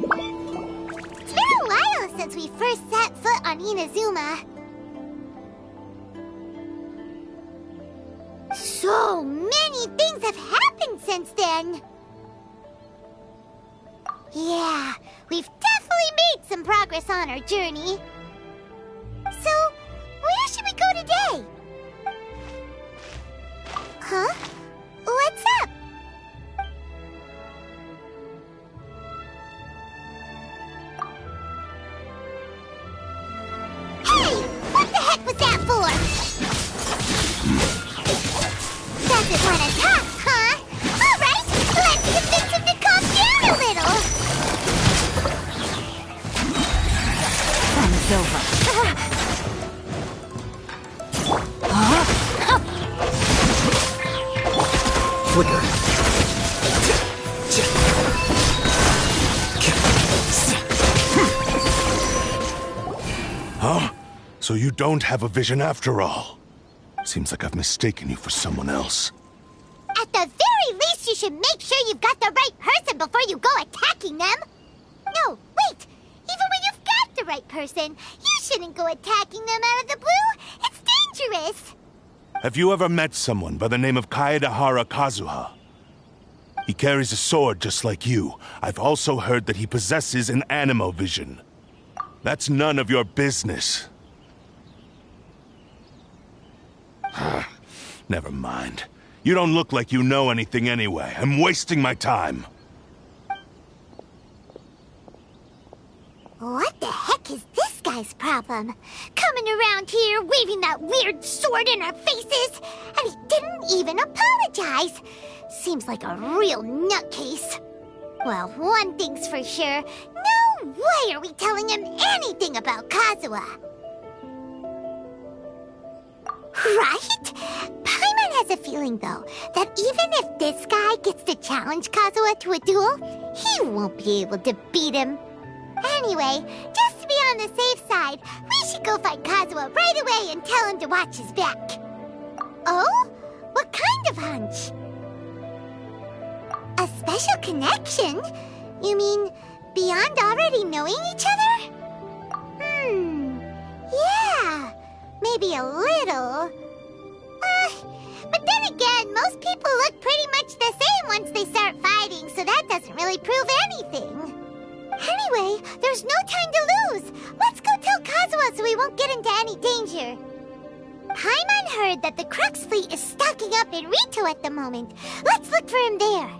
It's been a while since we first set foot on Inazuma. So many things have happened since then. Yeah, we've definitely made some progress on our journey. So, where should we go today? Huh? What's up? Hey! What the heck was that for? Doesn't want to talk, huh? Alright, let's convince him to calm down a little. Time's over. Flicker. Huh? So you don't have a vision after all? Seems like I've mistaken you for someone else. At the very least, you should make sure you've got the right person before you go attacking them. No, wait! Even when you've got the right person, you shouldn't go attacking them out of the blue. It's dangerous. Have you ever met someone by the name of Kaedahara Kazuha? He carries a sword just like you. I've also heard that he possesses an animo vision. That's none of your business. Never mind. You don't look like you know anything anyway. I'm wasting my time. What the heck is this guy's problem? Coming around here, waving that weird sword in our faces, and he didn't even apologize. Seems like a real nutcase. Well, one thing's for sure. No way are we telling him anything about Kazuha. Right? Paimon has a feeling, though, that even if this guy gets to challenge Kazuha to a duel, he won't be able to beat him. Anyway, just to be on the safe side, we should go find Kazuha right away and tell him to watch his back. Oh? What kind of hunch? A special connection? You mean beyond already knowing each other? Yeah, maybe a little. But then again, most people look pretty much the same once they start fighting, so that doesn't really prove anything. Anyway, there's no time to lose. Let's go tell Kazuha so we won't get into any danger. Paimon heard that the Crux fleet is stocking up in Rito at the moment. Let's look for him there.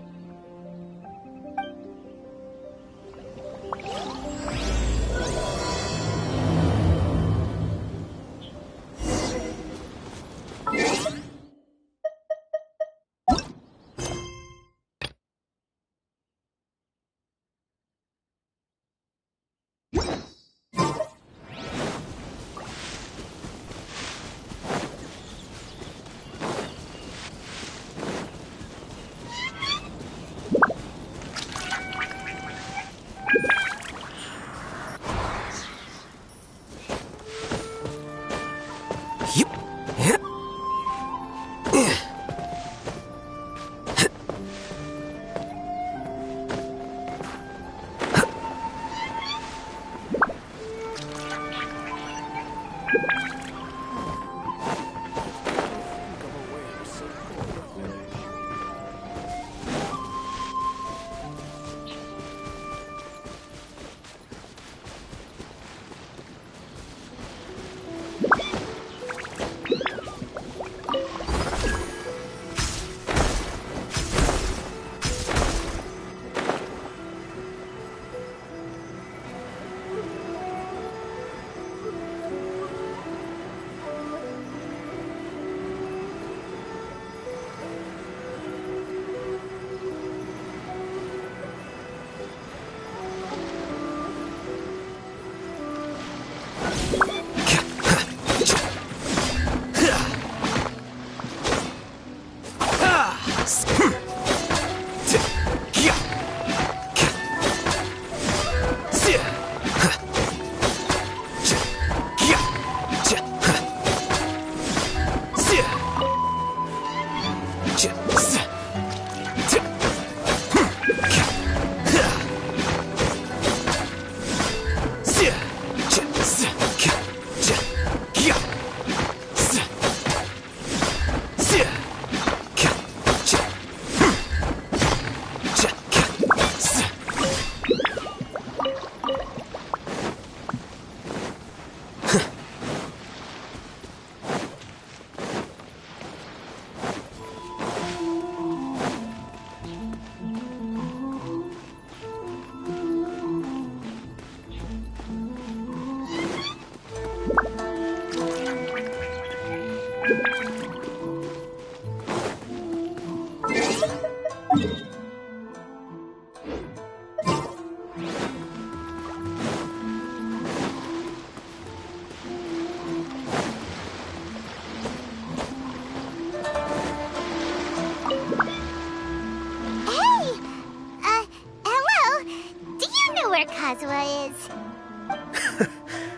Kazuha is.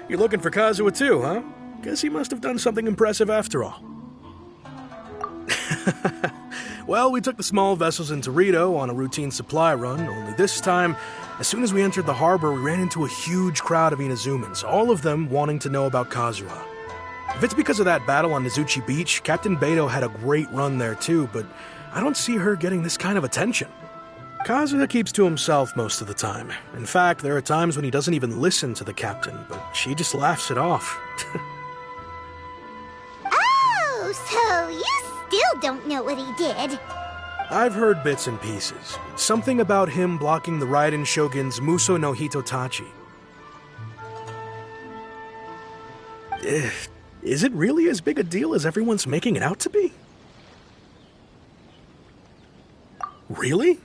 You're looking for Kazuha too, huh? Guess he must have done something impressive after all. Well, we took the small vessels into Rito on a routine supply run, only this time, as soon as we entered the harbor, we ran into a huge crowd of Inazumans, all of them wanting to know about Kazuha. If it's because of that battle on Nizuchi Beach, Captain Beto had a great run there too, but I don't see her getting this kind of attention. Kazuha keeps to himself most of the time. In fact, there are times when he doesn't even listen to the captain, but she just laughs it off. Oh, so you still don't know what he did? I've heard bits and pieces. Something about him blocking the Raiden Shogun's Muso no Hitotachi. Is it really as big a deal as everyone's making it out to be? Really?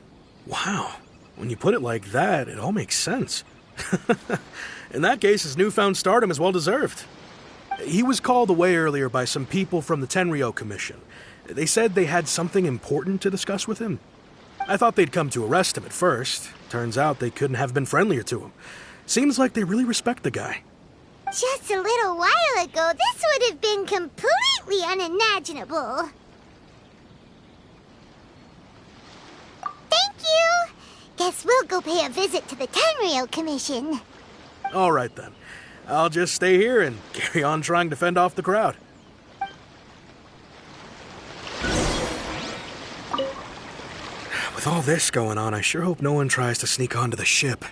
Wow. When you put it like that, it all makes sense. In that case, his newfound stardom is well deserved. He was called away earlier by some people from the Tenryo Commission. They said they had something important to discuss with him. I thought they'd come to arrest him at first. Turns out they couldn't have been friendlier to him. Seems like they really respect the guy. Just a little while ago, this would have been completely unimaginable. Thank you! Guess we'll go pay a visit to the Tenryo Commission. All right then. I'll just stay here and carry on trying to fend off the crowd. With all this going on, I sure hope no one tries to sneak onto the ship.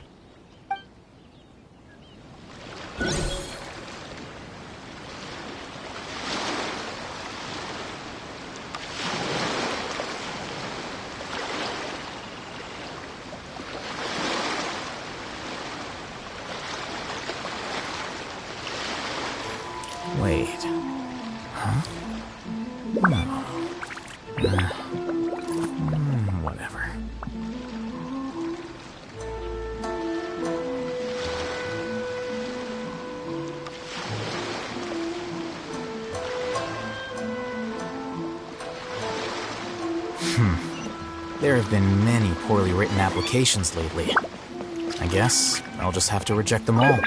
Wait. Huh? No. Whatever. There have been many poorly written applications lately. I guess I'll just have to reject them all.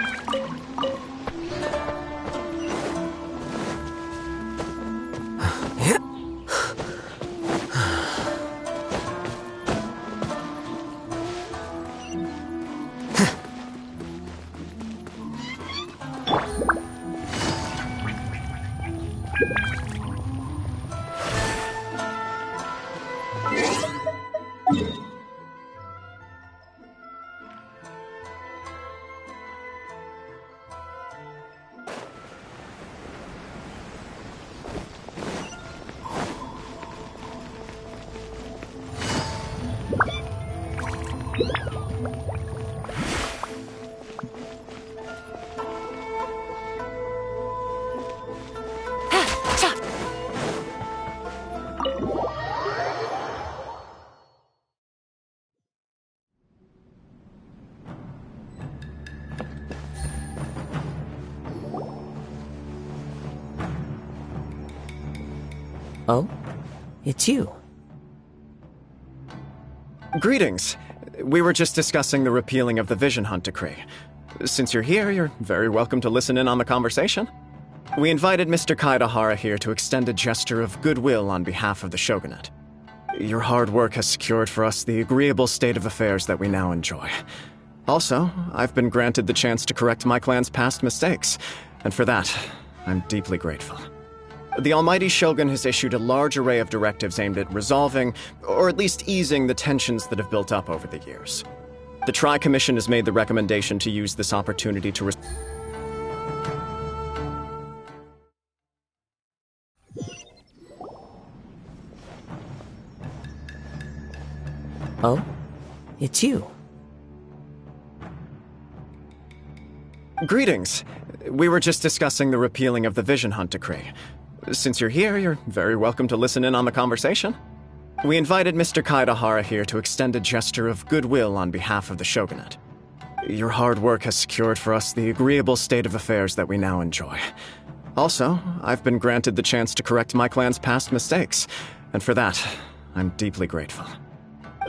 Oh? It's you. Greetings. We were just discussing the repealing of the Vision Hunt decree. Since you're here, you're very welcome to listen in on the conversation. We invited Mr. Kaedahara here to extend a gesture of goodwill on behalf of the Shogunate. Your hard work has secured for us the agreeable state of affairs that we now enjoy. Also, I've been granted the chance to correct my clan's past mistakes, and for that, I'm deeply grateful. The Almighty Shogun has issued a large array of directives aimed at resolving, or at least easing, the tensions that have built up over the years. The Tri-Commission has made the recommendation to use this opportunity to Oh? It's you. Greetings. We were just discussing the repealing of the Vision Hunt decree. Since you're here, you're very welcome to listen in on the conversation. We invited Mr. Kaedahara here to extend a gesture of goodwill on behalf of the Shogunate. Your hard work has secured for us the agreeable state of affairs that we now enjoy. Also, I've been granted the chance to correct my clan's past mistakes, and for that, I'm deeply grateful.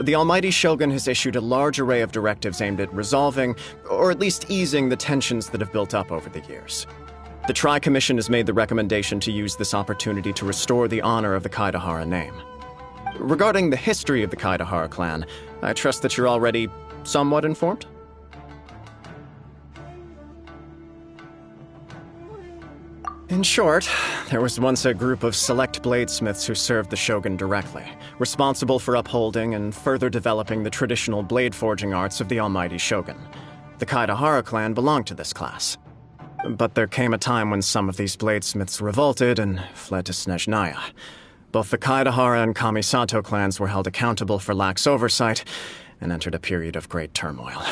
The Almighty Shogun has issued a large array of directives aimed at resolving, or at least easing, the tensions that have built up over the years. The Tri-Commission has made the recommendation to use this opportunity to restore the honor of the Kaedahara name. Regarding the history of the Kaedahara clan, I trust that you're already somewhat informed? In short, there was once a group of select bladesmiths who served the Shogun directly, responsible for upholding and further developing the traditional blade forging arts of the Almighty Shogun. The Kaedahara clan belonged to this class. But there came a time when some of these bladesmiths revolted and fled to Snezhnaya. Both the Kaedahara and Kamisato clans were held accountable for lax oversight and entered a period of great turmoil.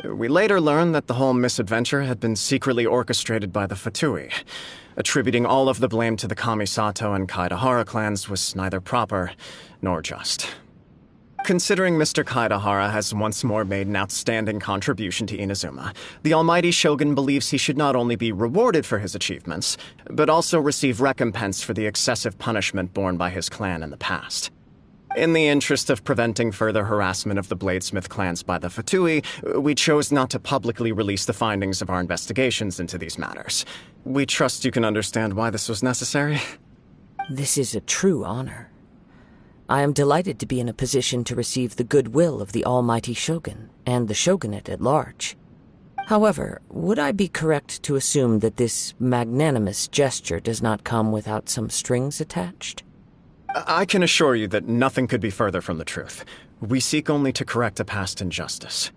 We later learned that the whole misadventure had been secretly orchestrated by the Fatui. Attributing all of the blame to the Kamisato and Kaedahara clans was neither proper nor just. Considering Mr. Kaedahara has once more made an outstanding contribution to Inazuma, the Almighty Shogun believes he should not only be rewarded for his achievements, but also receive recompense for the excessive punishment borne by his clan in the past. In the interest of preventing further harassment of the bladesmith clans by the Fatui, we chose not to publicly release the findings of our investigations into these matters. We trust you can understand why this was necessary. This is a true honor. I am delighted to be in a position to receive the goodwill of the Almighty Shogun and the Shogunate at large. However, would I be correct to assume that this magnanimous gesture does not come without some strings attached? I can assure you that nothing could be further from the truth. We seek only to correct a past injustice.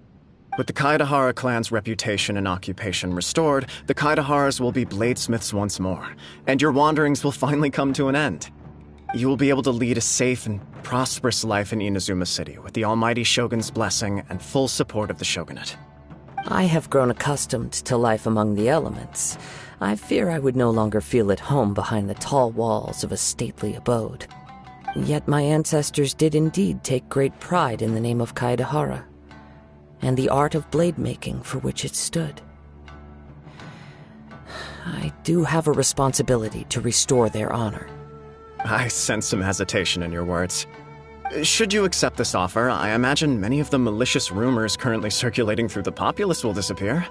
With the Kaedahara clan's reputation and occupation restored, the Kaedaharas will be bladesmiths once more, and your wanderings will finally come to an end. You will be able to lead a safe and prosperous life in Inazuma City with the Almighty Shogun's blessing and full support of the Shogunate. I have grown accustomed to life among the elements. I fear I would no longer feel at home behind the tall walls of a stately abode. Yet my ancestors did indeed take great pride in the name of Kaedahara, and the art of blade making for which it stood. I do have a responsibility to restore their honor. I sense some hesitation in your words. Should you accept this offer, I imagine many of the malicious rumors currently circulating through the populace will disappear.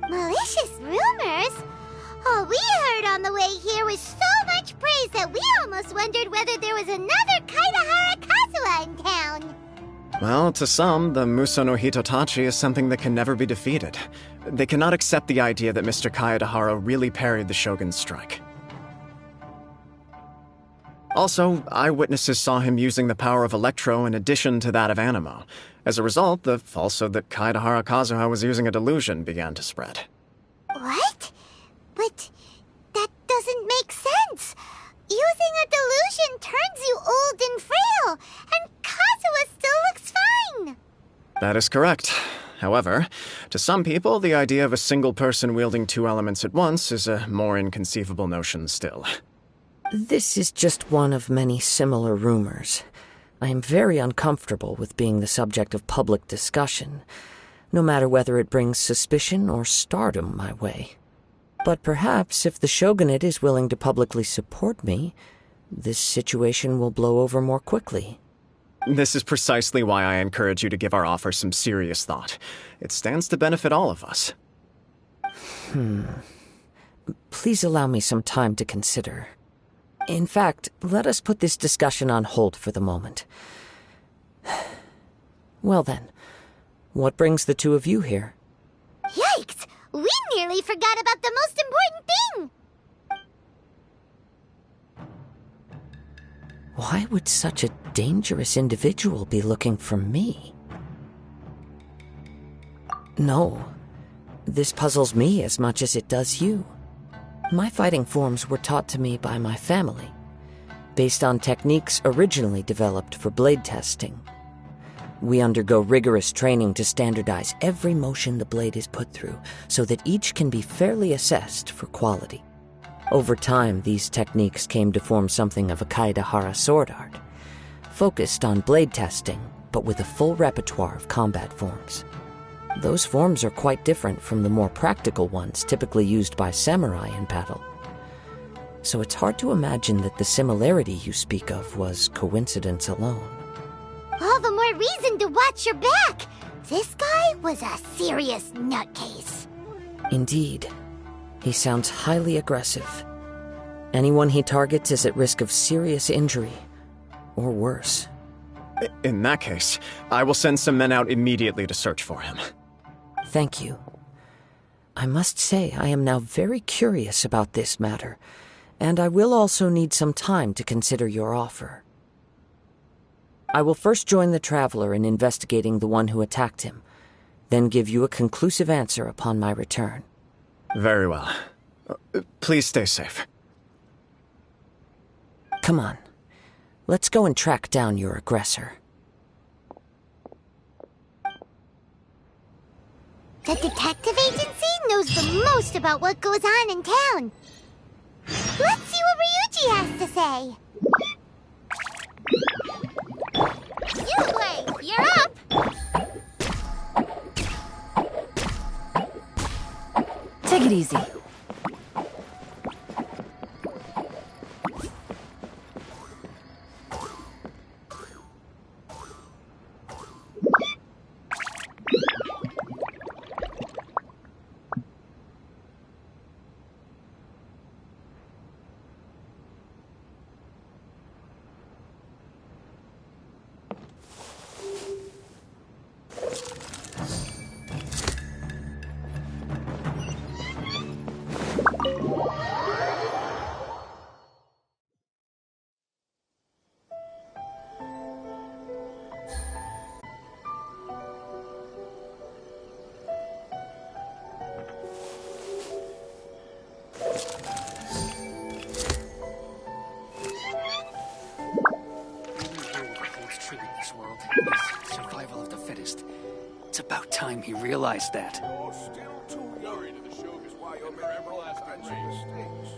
Malicious rumors? All we heard on the way here was so much praise that we almost wondered whether there was another Kaedahara Kazuha in town. Well, to some, the Muso no Hitotachi is something that can never be defeated. They cannot accept the idea that Mr. Kaedahara really parried the Shogun's strike. Also, eyewitnesses saw him using the power of Electro in addition to that of Animo. As a result, the falsehood that Kaedahara Kazuha was using a delusion began to spread. What? But that doesn't make sense. Using a delusion turns you old and frail, and Kazuha still looks fine. That is correct. However, to some people, the idea of a single person wielding two elements at once is a more inconceivable notion still. This is just one of many similar rumors. I am very uncomfortable with being the subject of public discussion, no matter whether it brings suspicion or stardom my way. But perhaps if the Shogunate is willing to publicly support me, this situation will blow over more quickly. This is precisely why I encourage you to give our offer some serious thought. It stands to benefit all of us. Please allow me some time to consider. In fact, let us put this discussion on hold for the moment. Well then, what brings the two of you here? Yikes! We nearly forgot about the most important thing! Why would such a dangerous individual be looking for me? No, this puzzles me as much as it does you. My fighting forms were taught to me by my family, based on techniques originally developed for blade testing. We undergo rigorous training to standardize every motion the blade is put through, so that each can be fairly assessed for quality. Over time, these techniques came to form something of a Kaedahara sword art, focused on blade testing, but with a full repertoire of combat forms. Those forms are quite different from the more practical ones typically used by samurai in battle. so it's hard to imagine that the similarity you speak of was coincidence alone. All the more reason to watch your back! This guy was a serious nutcase. Indeed. He sounds highly aggressive. Anyone he targets is at risk of serious injury, or worse. In that case, I will send some men out immediately to search for him. Thank you. I must say I am now very curious about this matter, and I will also need some time to consider your offer. I will first join the Traveler in investigating the one who attacked him, then give you a conclusive answer upon my return. Very well. Please stay safe. Come on. Let's go and track down your aggressor. The detective agency knows the most about what goes on in town. Let's see what Ryuji has to say. You play. You're up. Take it easy. Survival of the fittest. It's about time he realized that. You're still too young to the show is why you're your everlasting mistakes.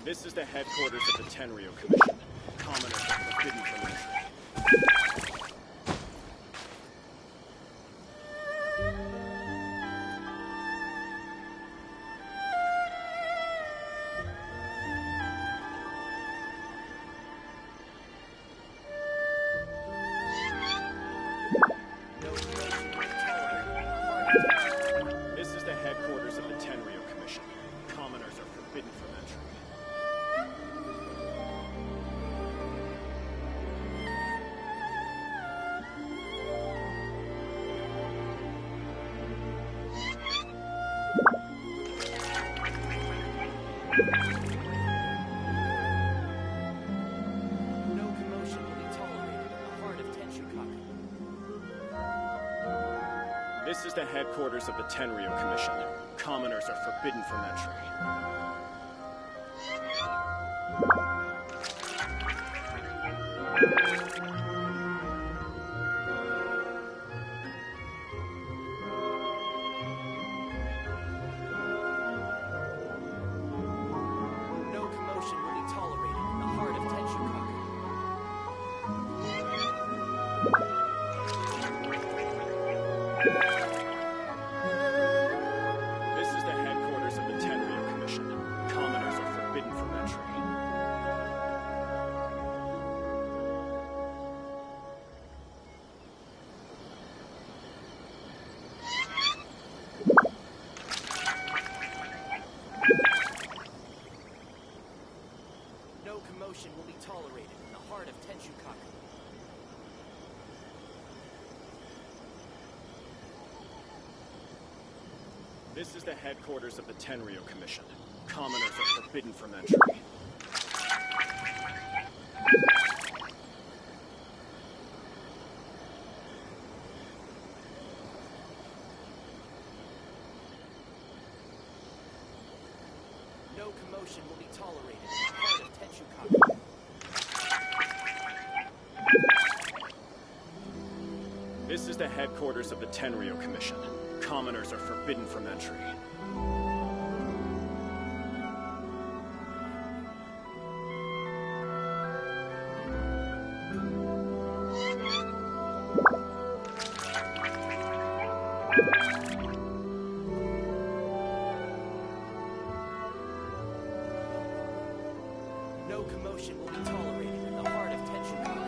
This is the headquarters of the Tenryo Commission. Commoners are forbidden from entry. This is the headquarters of the Tenryo Commission. Commoners are forbidden from entry. This is the headquarters of the Tenryo Commission. Commoners are forbidden from entry. No commotion will be tolerated in the heart of Tenshukaku. This is the headquarters of the Tenryo Commission. Commoners are forbidden from entry. No commotion will be tolerated in the heart of Tenshukaku. This is the headquarters of the Tenryo Commission. Commoners are forbidden from entry. No commotion will be tolerated in the heart of Tenshukaku. This is the headquarters of the Tenryo Commission. Commoners are forbidden from entry. No commotion will be tolerated in the heart of Tenshukaku.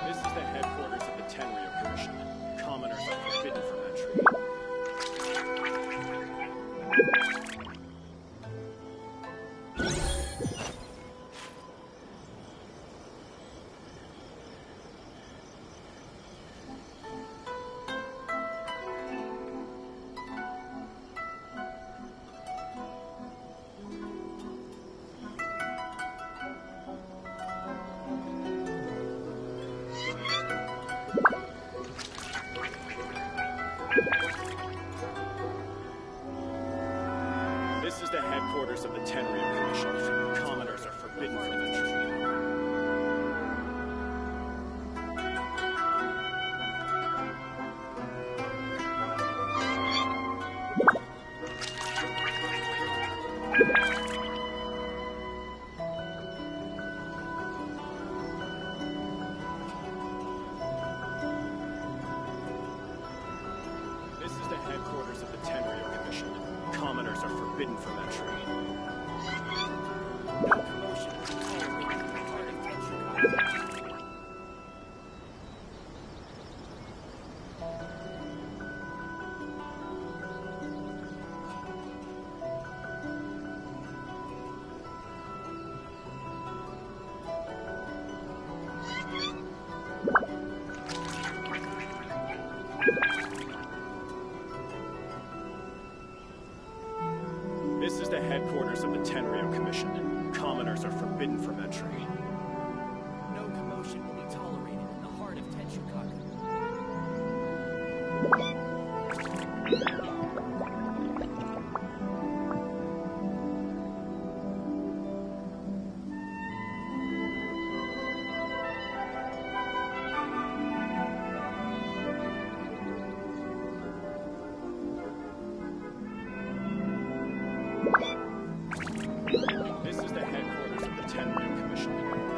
This is the headquarters of the Tenryo Commission. Commoners are forbidden from entry. This is the headquarters of the Tenryo Commission. Commoners are forbidden from entry. This is the headquarters of the Tenryo Commission. Commoners are forbidden from entry. No commotion will be tolerated in the heart of Tenshukaku. This is the headquarters of the Tenryo Commission. Commoners are forbidden from entry. No commotion will be tolerated in the heart of Tenshukaku. This is the headquarters of the Tenryo Commission.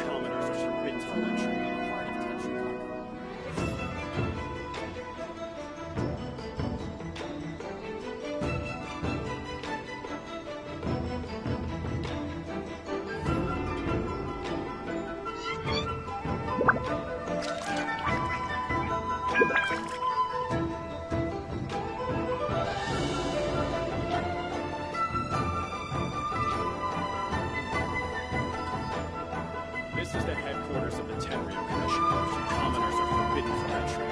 Commoners are forbidden from entry. In the heart of Tenshukaku. This is the headquarters of the Tenryo Commission. Commoners are forbidden from entry.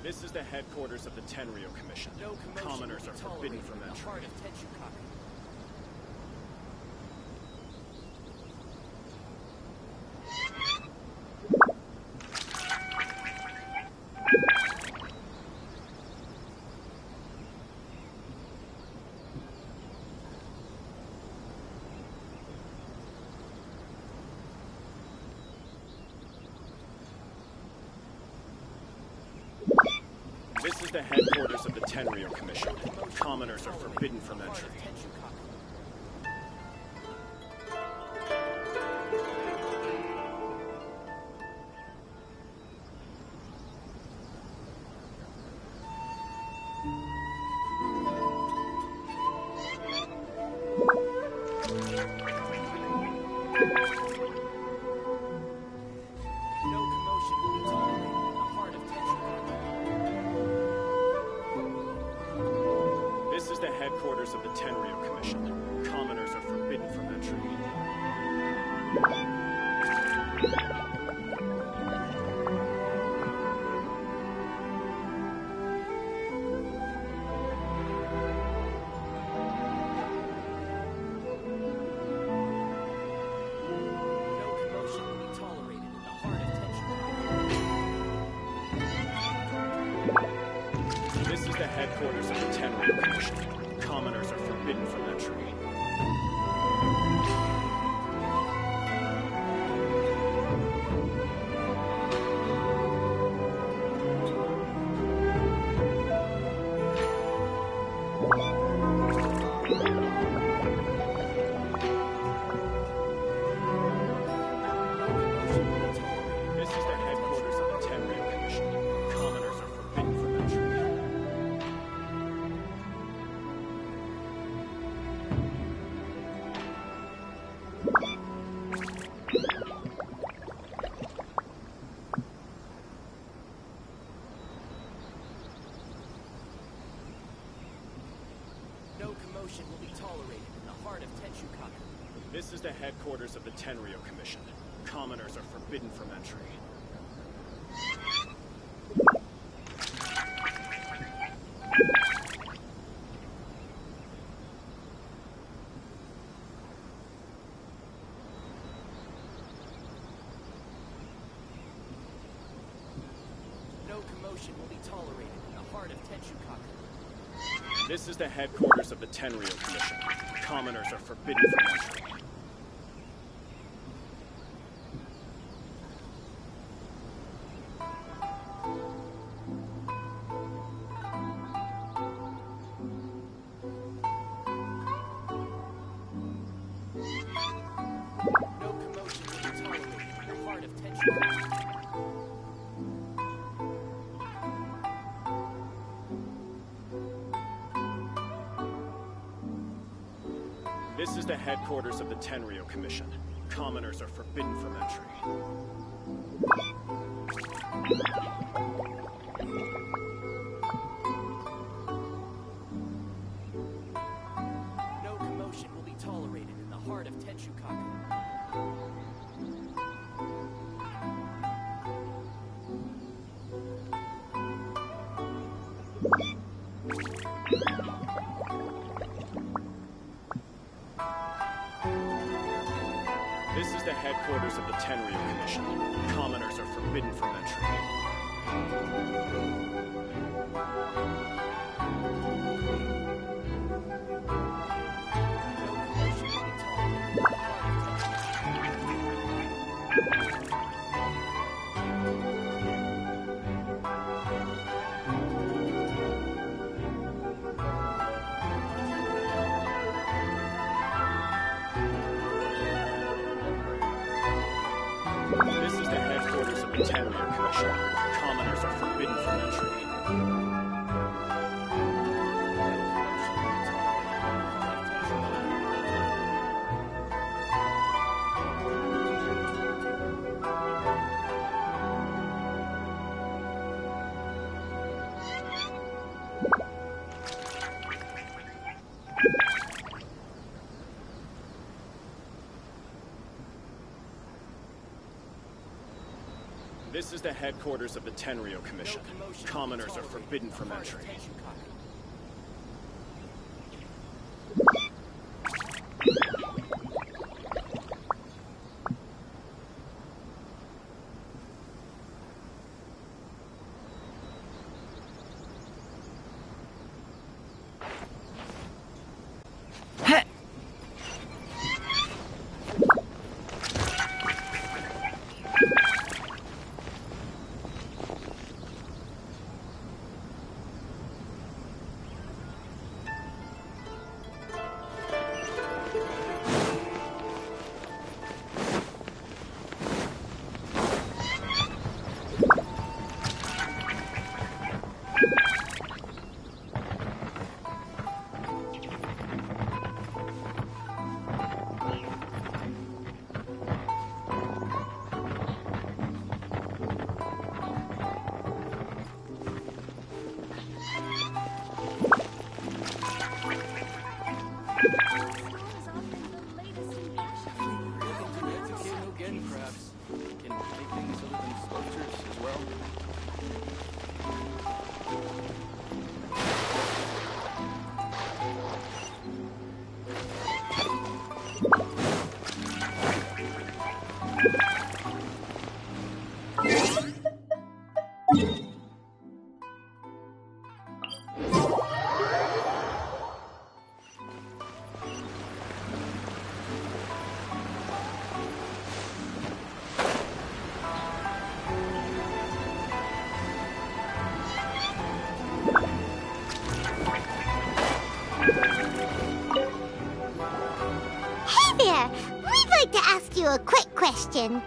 This is the headquarters of the Tenryo Commission. No commotion Commoners will are be forbidden tolerated from in the entry. heart of Tenchukaku. This is the headquarters of the Tenryo Commission. Commoners are forbidden from Heart entry. of Tenchukaku. No commotion will be tolerated in the heart of Tenchukaku. This is the headquarters of the Tenryo Commission. Commoners are forbidden from entry. No commotion will be tolerated in the heart of Tenchukaku. This is the headquarters of the Tenryo Commission. Commoners are forbidden from entry. This is the headquarters of the Tenryo Commission. Commoners are forbidden from entry. No commotion will be tolerated in the heart of Tenchukaku. This is the headquarters of the Tenryo Commission. Commoners are forbidden from entry. No commotion will be tolerated in the heart of Tenchukaku. This is the headquarters of the Tenryo Commission. Commoners are forbidden from entry. No commotion will be tolerated in the heart of Tenchukaku. This is the headquarters of the Tenryo Commission. Commoners are forbidden from entry. No commotion will be tolerated in the heart of Tenchukaku. This is the headquarters of the Tenryo Commission. Commoners are forbidden from entry. No commotion will be tolerated in the heart of This is the headquarters of the Tenryo Commission. Commoners are forbidden from entry. This is the headquarters of the Tenryo Commission. Commoners are forbidden from entry. A quick question.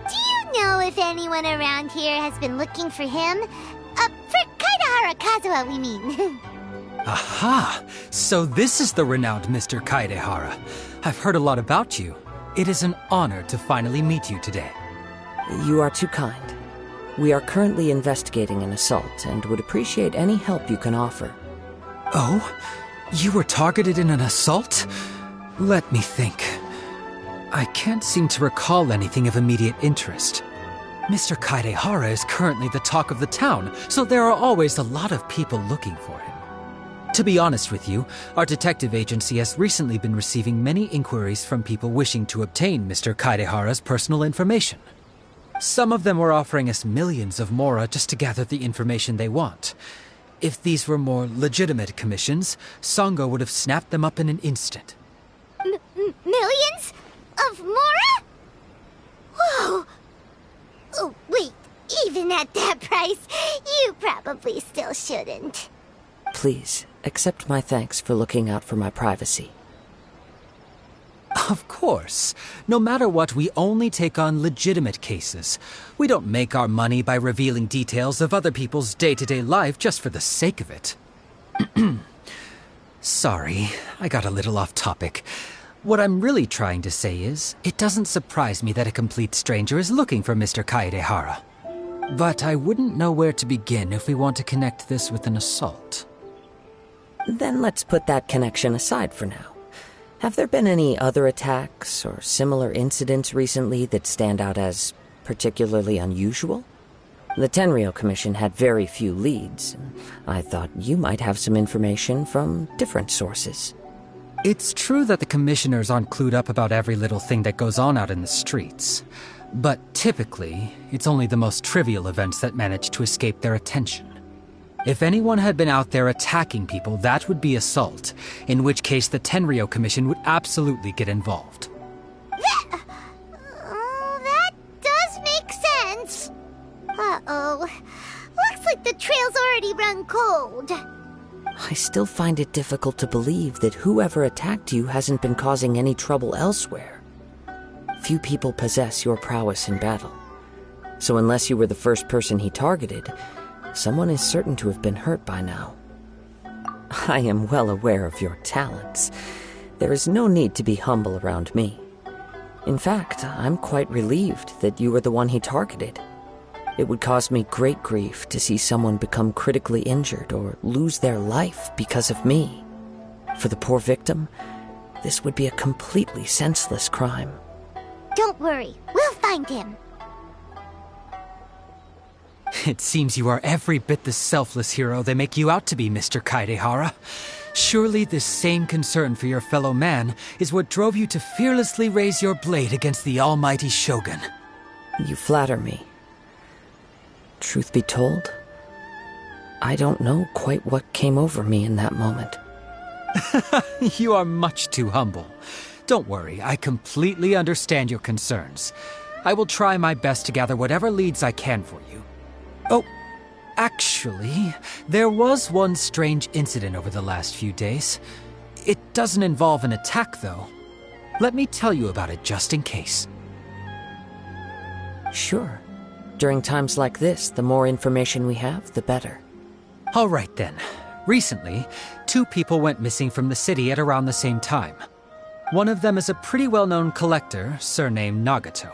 Do you know if anyone around here has been looking for him? For Kaidahara Kazuha, we mean. Aha! So this is the renowned Mr. Kaidehara. I've heard a lot about you. It is an honor to finally meet you today. You are too kind. We are currently investigating an assault and would appreciate any help you can offer. Oh? You were targeted in an assault? Let me think. I can't seem to recall anything of immediate interest. Mr. Kaidehara is currently the talk of the town, so there are always a lot of people looking for him. To be honest with you, our detective agency has recently been receiving many inquiries from people wishing to obtain Mr. Kaidehara's personal information. Some of them were offering us millions of mora just to gather the information they want. If these were more legitimate commissions, Sango would have snapped them up in an instant. Millions? Of mora? Whoa! Oh, wait, even at that price, you probably still shouldn't. Please, accept my thanks for looking out for my privacy. Of course. No matter what, we only take on legitimate cases. We don't make our money by revealing details of other people's day-to-day life just for the sake of it. Sorry, I got a little off topic. What I'm really trying to say is, it doesn't surprise me that a complete stranger is looking for Mr. Kaidehara. But I wouldn't know where to begin if we want to connect this with an assault. Then let's put that connection aside for now. Have there been any other attacks or similar incidents recently that stand out as particularly unusual? The Tenryo Commission had very few leads, and I thought you might have some information from different sources. It's true that the commissioners aren't clued up about every little thing that goes on out in the streets. But typically, it's only the most trivial events that manage to escape their attention. If anyone had been out there attacking people, that would be assault, in which case the Tenryo Commission would absolutely get involved. That does make sense. Uh-oh. Looks like the trail's already run cold. I still find it difficult to believe that whoever attacked you hasn't been causing any trouble elsewhere. Few people possess your prowess in battle. So unless you were the first person he targeted, someone is certain to have been hurt by now. I am well aware of your talents. There is no need to be humble around me. In fact, I'm quite relieved that you were the one he targeted. It would cause me great grief to see someone become critically injured or lose their life because of me. For the poor victim, this would be a completely senseless crime. Don't worry, we'll find him. It seems you are every bit the selfless hero they make you out to be, Mr. Kaedehara. Surely this same concern for your fellow man is what drove you to fearlessly raise your blade against the almighty Shogun. You flatter me. Truth be told, I don't know quite what came over me in that moment. You are much too humble. Don't worry, I completely understand your concerns. I will try my best to gather whatever leads I can for you. Oh, actually, there was one strange incident over the last few days. It doesn't involve an attack, though. Let me tell you about it just in case. Sure. During times like this, the more information we have, the better. All right, then. Recently, 2 people went missing from the city at around the same time. One of them is a pretty well-known collector, surnamed Nagato.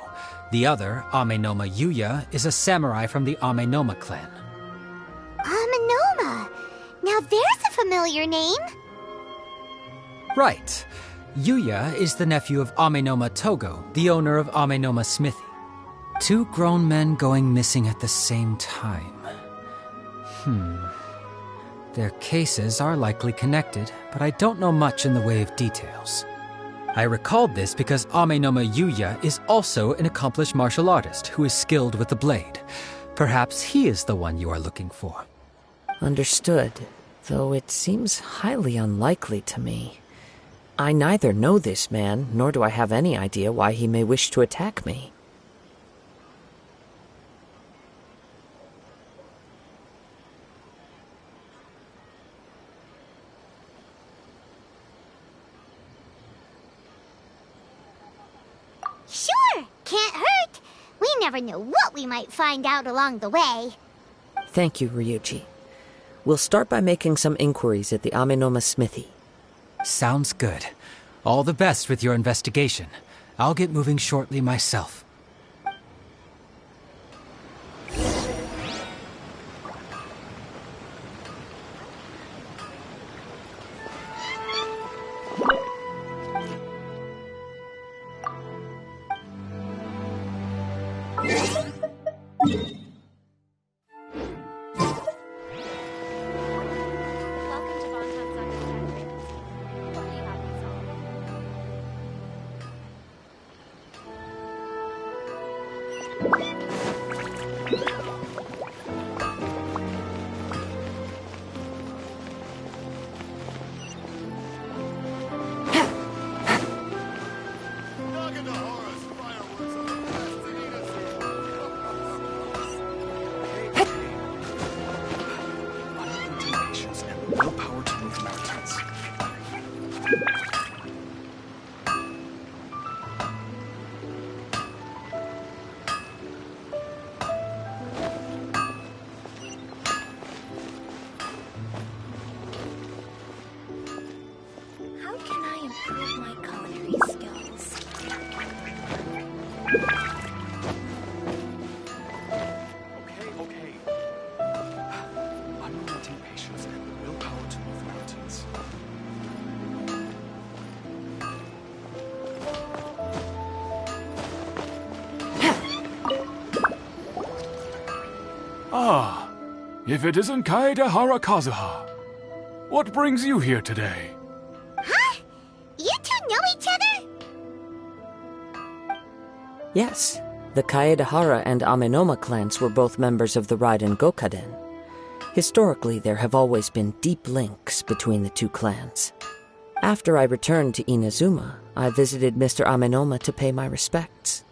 The other, Amenoma Yuya, is a samurai from the Amenoma clan. Amenoma! Now there's a familiar name. Right. Yuya is the nephew of Amenoma Togo, the owner of Amenoma Smithy. 2 grown men going missing at the same time. Their cases are likely connected, but I don't know much in the way of details. I recalled this because Amenoma Yuya is also an accomplished martial artist who is skilled with the blade. Perhaps he is the one you are looking for. Understood, though it seems highly unlikely to me. I neither know this man, nor do I have any idea why he may wish to attack me. Sure, can't hurt. We never know what we might find out along the way. Thank you, Ryuji. We'll start by making some inquiries at the Amenoma Smithy. Sounds good. All the best with your investigation. I'll get moving shortly myself. How can I improve my culinary skills? Okay. Unrelenting patience and the willpower to move mountains. Ah, if it isn't Kaedehara Kazuha. What brings you here today? Huh? You two know each other? Yes, the Kaedehara and Amenoma clans were both members of the Raiden Gokaden. Historically, there have always been deep links between the 2 clans. After I returned to Inazuma, I visited Mr. Amenoma to pay my respects.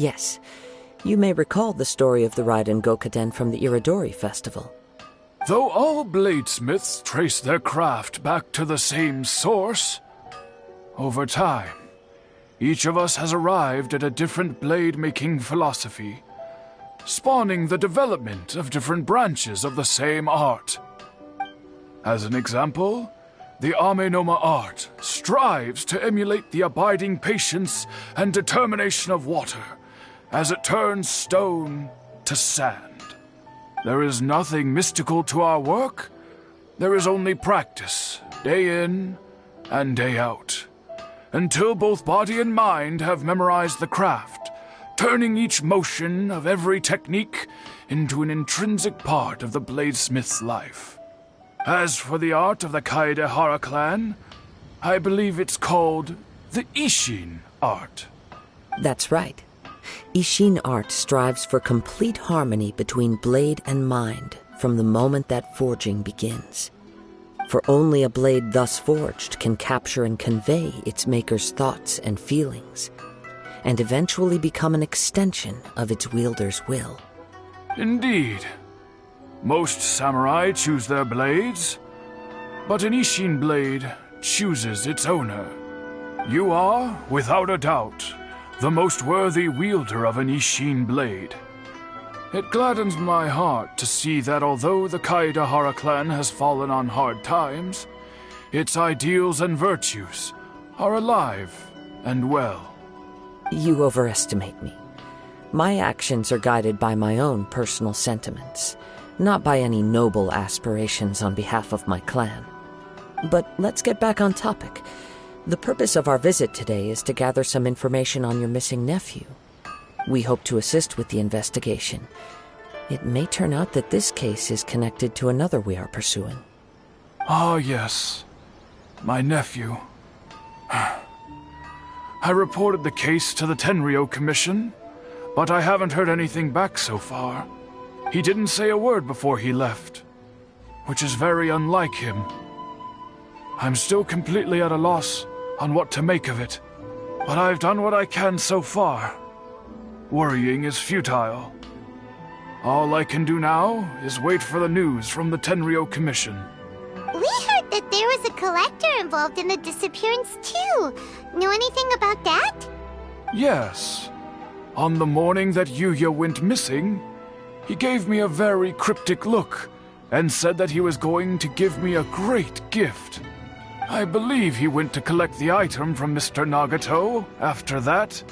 Yes, you may recall the story of the Raiden Gokaden from the Iridori Festival. Though all bladesmiths trace their craft back to the same source, over time, each of us has arrived at a different blade-making philosophy, spawning the development of different branches of the same art. As an example, the Amenoma art strives to emulate the abiding patience and determination of water as it turns stone to sand. There is nothing mystical to our work. There is only practice, day in and day out, until both body and mind have memorized the craft, turning each motion of every technique into an intrinsic part of the bladesmith's life. As for the art of the Kaedehara clan, I believe it's called the Ishin art. That's right. Ishin art strives for complete harmony between blade and mind from the moment that forging begins. For only a blade thus forged can capture and convey its maker's thoughts and feelings, and eventually become an extension of its wielder's will. Indeed. Most samurai choose their blades, but an Ishin blade chooses its owner. You are, without a doubt, the most worthy wielder of an Ishin blade. It gladdens my heart to see that although the Kaedehara clan has fallen on hard times, its ideals and virtues are alive and well. You overestimate me. My actions are guided by my own personal sentiments, not by any noble aspirations on behalf of my clan. But let's get back on topic. The purpose of our visit today is to gather some information on your missing nephew. We hope to assist with the investigation. It may turn out that this case is connected to another we are pursuing. Ah, yes. My nephew. I reported the case to the Tenryo Commission, but I haven't heard anything back so far. He didn't say a word before he left, which is very unlike him. I'm still completely at a loss on what to make of it, but I've done what I can so far. Worrying is futile. All I can do now is wait for the news from the Tenryo Commission. We heard that there was a collector involved in the disappearance too. Know anything about that? Yes. On the morning that Yuya went missing, he gave me a very cryptic look and said that he was going to give me a great gift. I believe he went to collect the item from Mr. Nagato after that.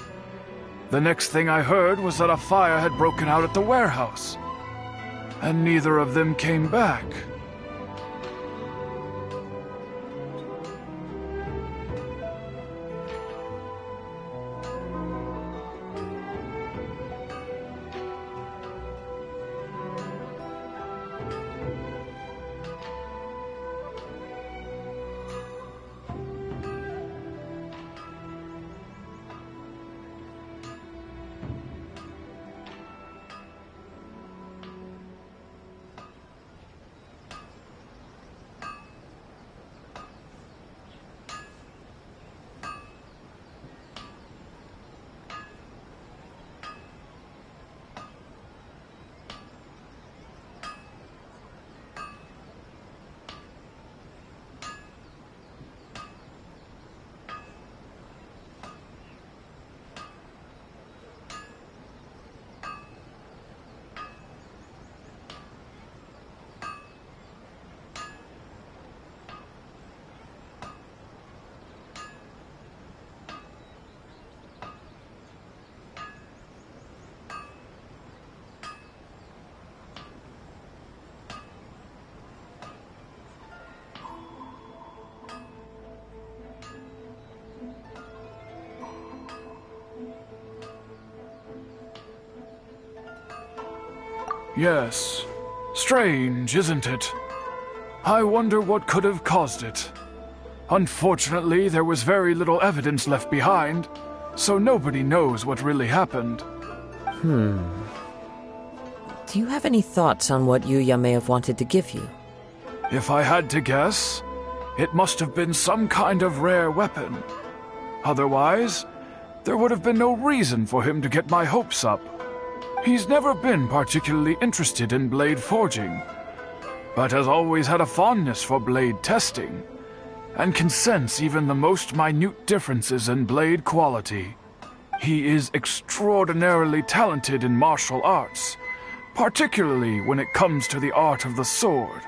The next thing I heard was that a fire had broken out at the warehouse, and neither of them came back. Yes. Strange, isn't it? I wonder what could have caused it. Unfortunately, there was very little evidence left behind, so nobody knows what really happened. Do you have any thoughts on what Yuya may have wanted to give you? If I had to guess, it must have been some kind of rare weapon. Otherwise, there would have been no reason for him to get my hopes up. He's never been particularly interested in blade forging, but has always had a fondness for blade testing, and can sense even the most minute differences in blade quality. He is extraordinarily talented in martial arts, particularly when it comes to the art of the sword.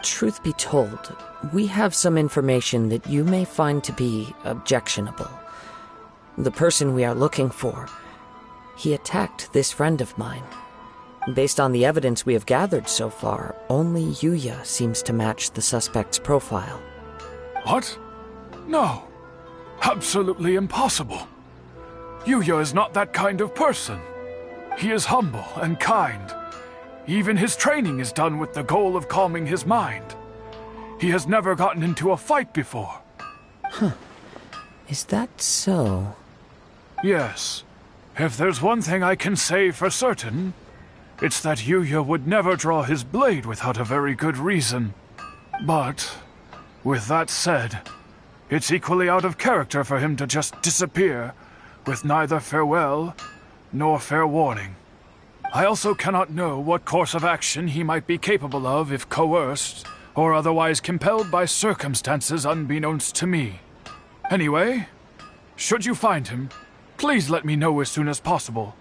Truth be told, we have some information that you may find to be objectionable. The person we are looking for, he attacked this friend of mine. Based on the evidence we have gathered so far, only Yuya seems to match the suspect's profile. What? No. Absolutely impossible. Yuya is not that kind of person. He is humble and kind. Even his training is done with the goal of calming his mind. He has never gotten into a fight before. Is that so? Yes. If there's one thing I can say for certain, it's that Yuya would never draw his blade without a very good reason. But, with that said, it's equally out of character for him to just disappear, with neither farewell nor fair warning. I also cannot know what course of action he might be capable of if coerced, or otherwise compelled by circumstances unbeknownst to me. Anyway, should you find him, please let me know as soon as possible.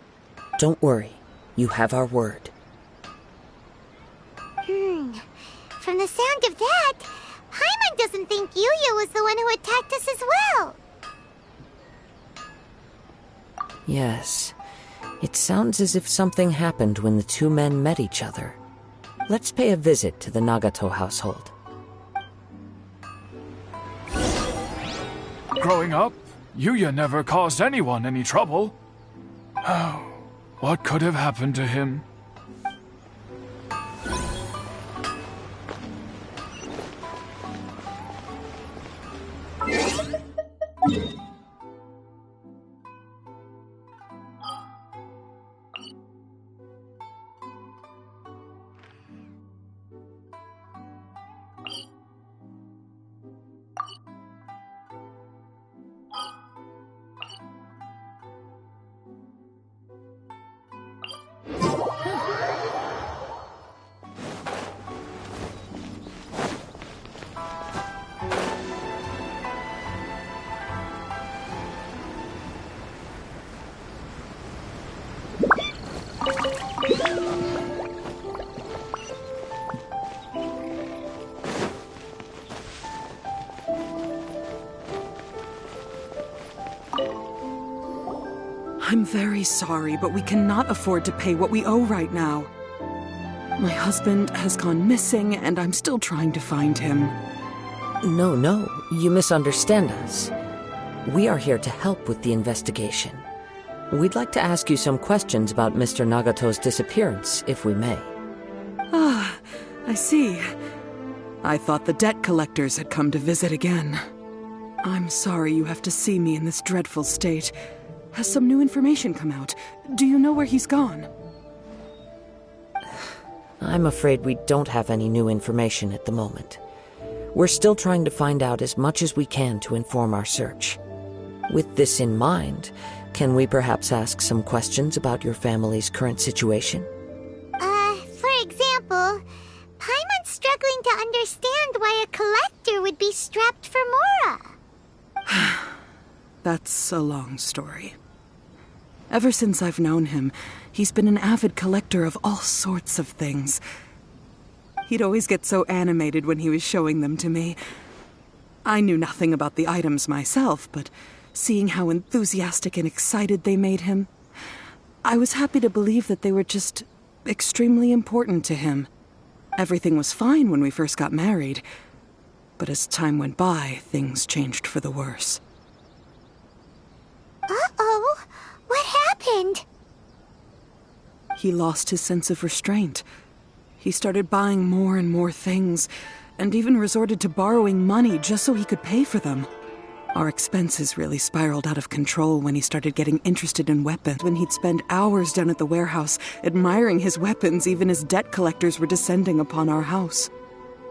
Don't worry. You have our word. From the sound of that, Paimon doesn't think Yuya was the one who attacked us as well. Yes. It sounds as if something happened when the two men met each other. Let's pay a visit to the Nagato household. Growing up, Yuya never caused anyone any trouble. Oh, what could have happened to him? I'm very sorry, but we cannot afford to pay what we owe right now. My husband has gone missing, and I'm still trying to find him. No, you misunderstand us. We are here to help with the investigation. We'd like to ask you some questions about Mr. Nagato's disappearance, if we may. Ah, I see. I thought the debt collectors had come to visit again. I'm sorry you have to see me in this dreadful state. Has some new information come out? Do you know where he's gone? I'm afraid we don't have any new information at the moment. We're still trying to find out as much as we can to inform our search. With this in mind, can we perhaps ask some questions about your family's current situation? For example, Paimon's struggling to understand why a collector would be strapped for Mora. That's a long story. Ever since I've known him, he's been an avid collector of all sorts of things. He'd always get so animated when he was showing them to me. I knew nothing about the items myself, but seeing how enthusiastic and excited they made him, I was happy to believe that they were just extremely important to him. Everything was fine when we first got married, but as time went by, things changed for the worse. Uh-oh! What happened? he lost his sense of restraint. He started buying more and more things, and even resorted to borrowing money just so he could pay for them. Our expenses really spiraled out of control when he started getting interested in weapons. When he'd spend hours down at the warehouse admiring his weapons, even as debt collectors were descending upon our house.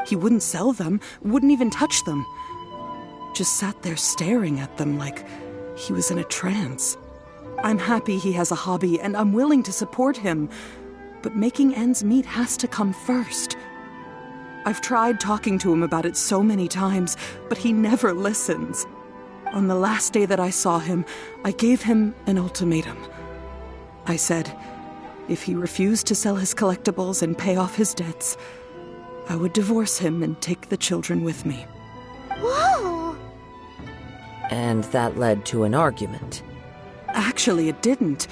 He wouldn't sell them, wouldn't even touch them. Just sat there staring at them like he was in a trance. I'm happy he has a hobby, and I'm willing to support him, but making ends meet has to come first. I've tried talking to him about it so many times, but he never listens. On the last day that I saw him, I gave him an ultimatum. I said, if he refused to sell his collectibles and pay off his debts, I would divorce him and take the children with me. Whoa! And that led to an argument. Actually, it didn't.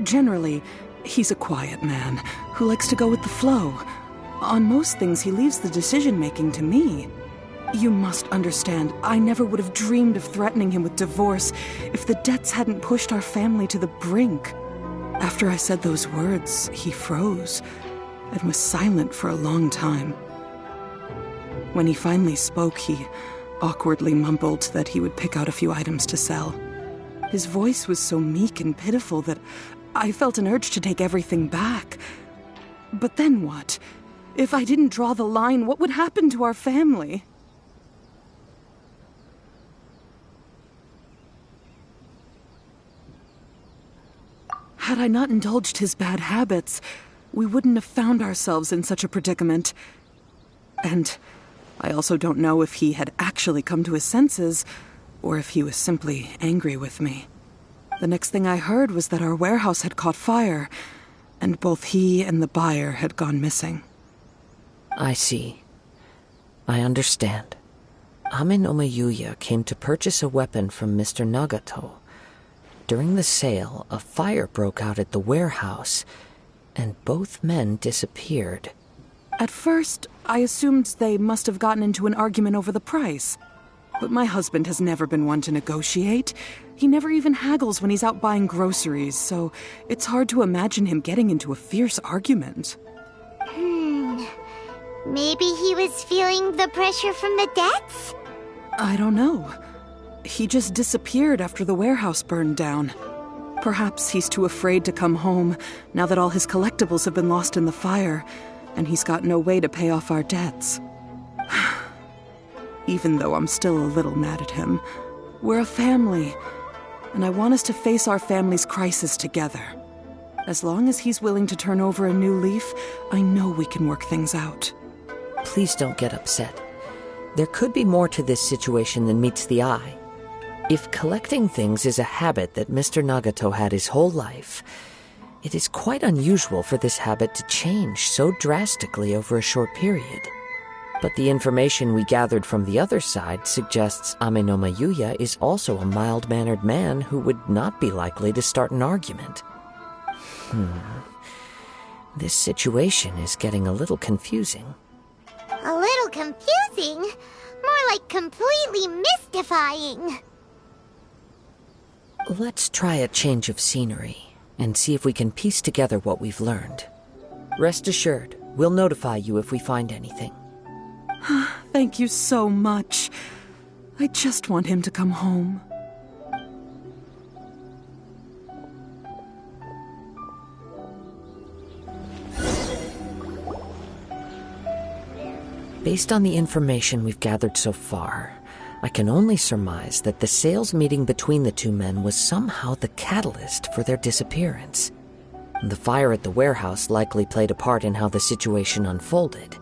Generally, he's a quiet man who likes to go with the flow. On most things, he leaves the decision-making to me. You must understand, I never would have dreamed of threatening him with divorce if the debts hadn't pushed our family to the brink. After I said those words, he froze and was silent for a long time. When he finally spoke, he awkwardly mumbled that he would pick out a few items to sell. His voice was so meek and pitiful that I felt an urge to take everything back. But then what? If I didn't draw the line, what would happen to our family? Had I not indulged his bad habits, we wouldn't have found ourselves in such a predicament. And I also don't know if he had actually come to his senses, or if he was simply angry with me. The next thing I heard was that our warehouse had caught fire, and both he and the buyer had gone missing. I see. I understand. Ame no Mayuya came to purchase a weapon from Mr. Nagato. During the sale, a fire broke out at the warehouse, and both men disappeared. At first, I assumed they must have gotten into an argument over the price. But my husband has never been one to negotiate. He never even haggles when he's out buying groceries, so it's hard to imagine him getting into a fierce argument. Maybe he was feeling the pressure from the debts? I don't know. He just disappeared after the warehouse burned down. Perhaps he's too afraid to come home now that all his collectibles have been lost in the fire, and he's got no way to pay off our debts. Even though I'm still a little mad at him, we're a family, and I want us to face our family's crisis together. As long as he's willing to turn over a new leaf, I know we can work things out. Please don't get upset. There could be more to this situation than meets the eye. If collecting things is a habit that Mr. Nagato had his whole life, it is quite unusual for this habit to change so drastically over a short period. But the information we gathered from the other side suggests Ame no Mayuya is also a mild-mannered man who would not be likely to start an argument. This situation is getting a little confusing. A little confusing? More like completely mystifying. Let's try a change of scenery and see if we can piece together what we've learned. Rest assured, we'll notify you if we find anything. Thank you so much. I just want him to come home. Based on the information we've gathered so far, I can only surmise that the sales meeting between the two men was somehow the catalyst for their disappearance. The fire at the warehouse likely played a part in how the situation unfolded,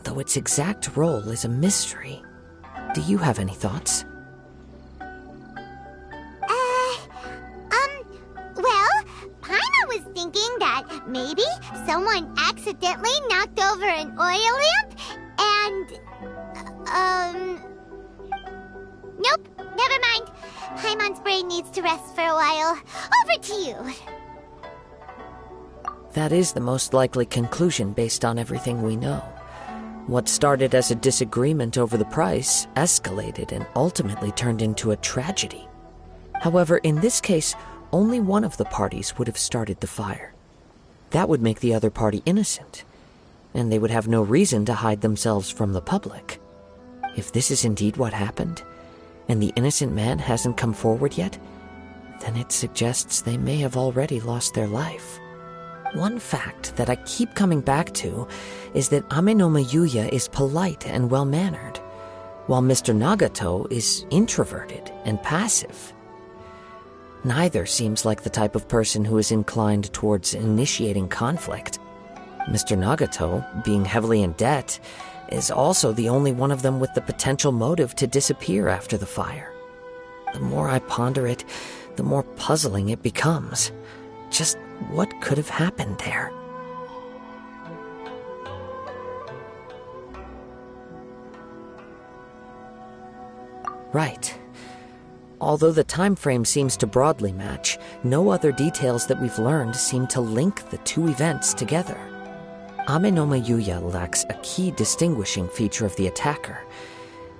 though its exact role is a mystery. Do you have any thoughts? Well, Paimon was thinking that maybe someone accidentally knocked over an oil lamp and, nope, never mind. Paimon's brain needs to rest for a while. Over to you. That is the most likely conclusion based on everything we know. What started as a disagreement over the price escalated and ultimately turned into a tragedy. However, in this case, only one of the parties would have started the fire. That would make the other party innocent, and they would have no reason to hide themselves from the public. If this is indeed what happened, and the innocent man hasn't come forward yet, then it suggests they may have already lost their life. One fact that I keep coming back to is that Amenoma Yuya is polite and well-mannered, while Mr. Nagato is introverted and passive. Neither seems like the type of person who is inclined towards initiating conflict. Mr. Nagato, being heavily in debt, is also the only one of them with the potential motive to disappear after the fire. The more I ponder it, the more puzzling it becomes. Just what could have happened there? Right. Although the time frame seems to broadly match, no other details that we've learned seem to link the two events together. Amenoma Yuya lacks a key distinguishing feature of the attacker,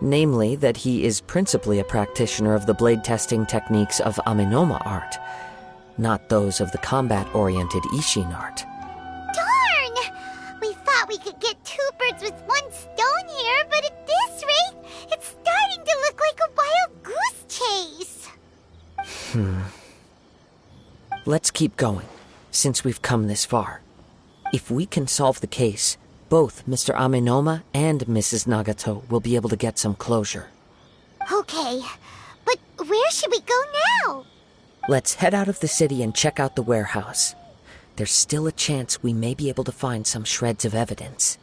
namely that he is principally a practitioner of the blade testing techniques of Amenoma art, not those of the combat-oriented Ishin art. Darn! We thought we could get two birds with one stone here, but at this rate, it's starting to look like a wild goose chase. Let's keep going, since we've come this far. If we can solve the case, both Mr. Amenoma and Mrs. Nagato will be able to get some closure. Okay, but where should we go now? Let's head out of the city and check out the warehouse. There's still a chance we may be able to find some shreds of evidence.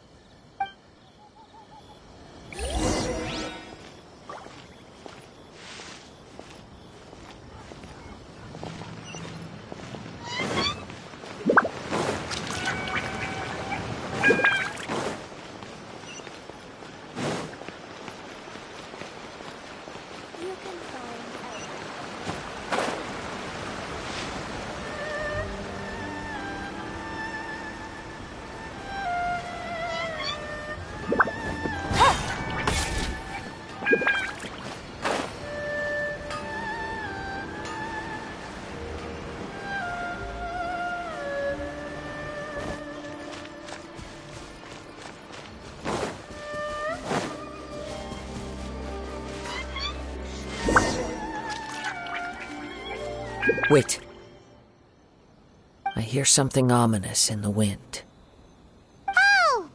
Wait. I hear something ominous in the wind. Oh!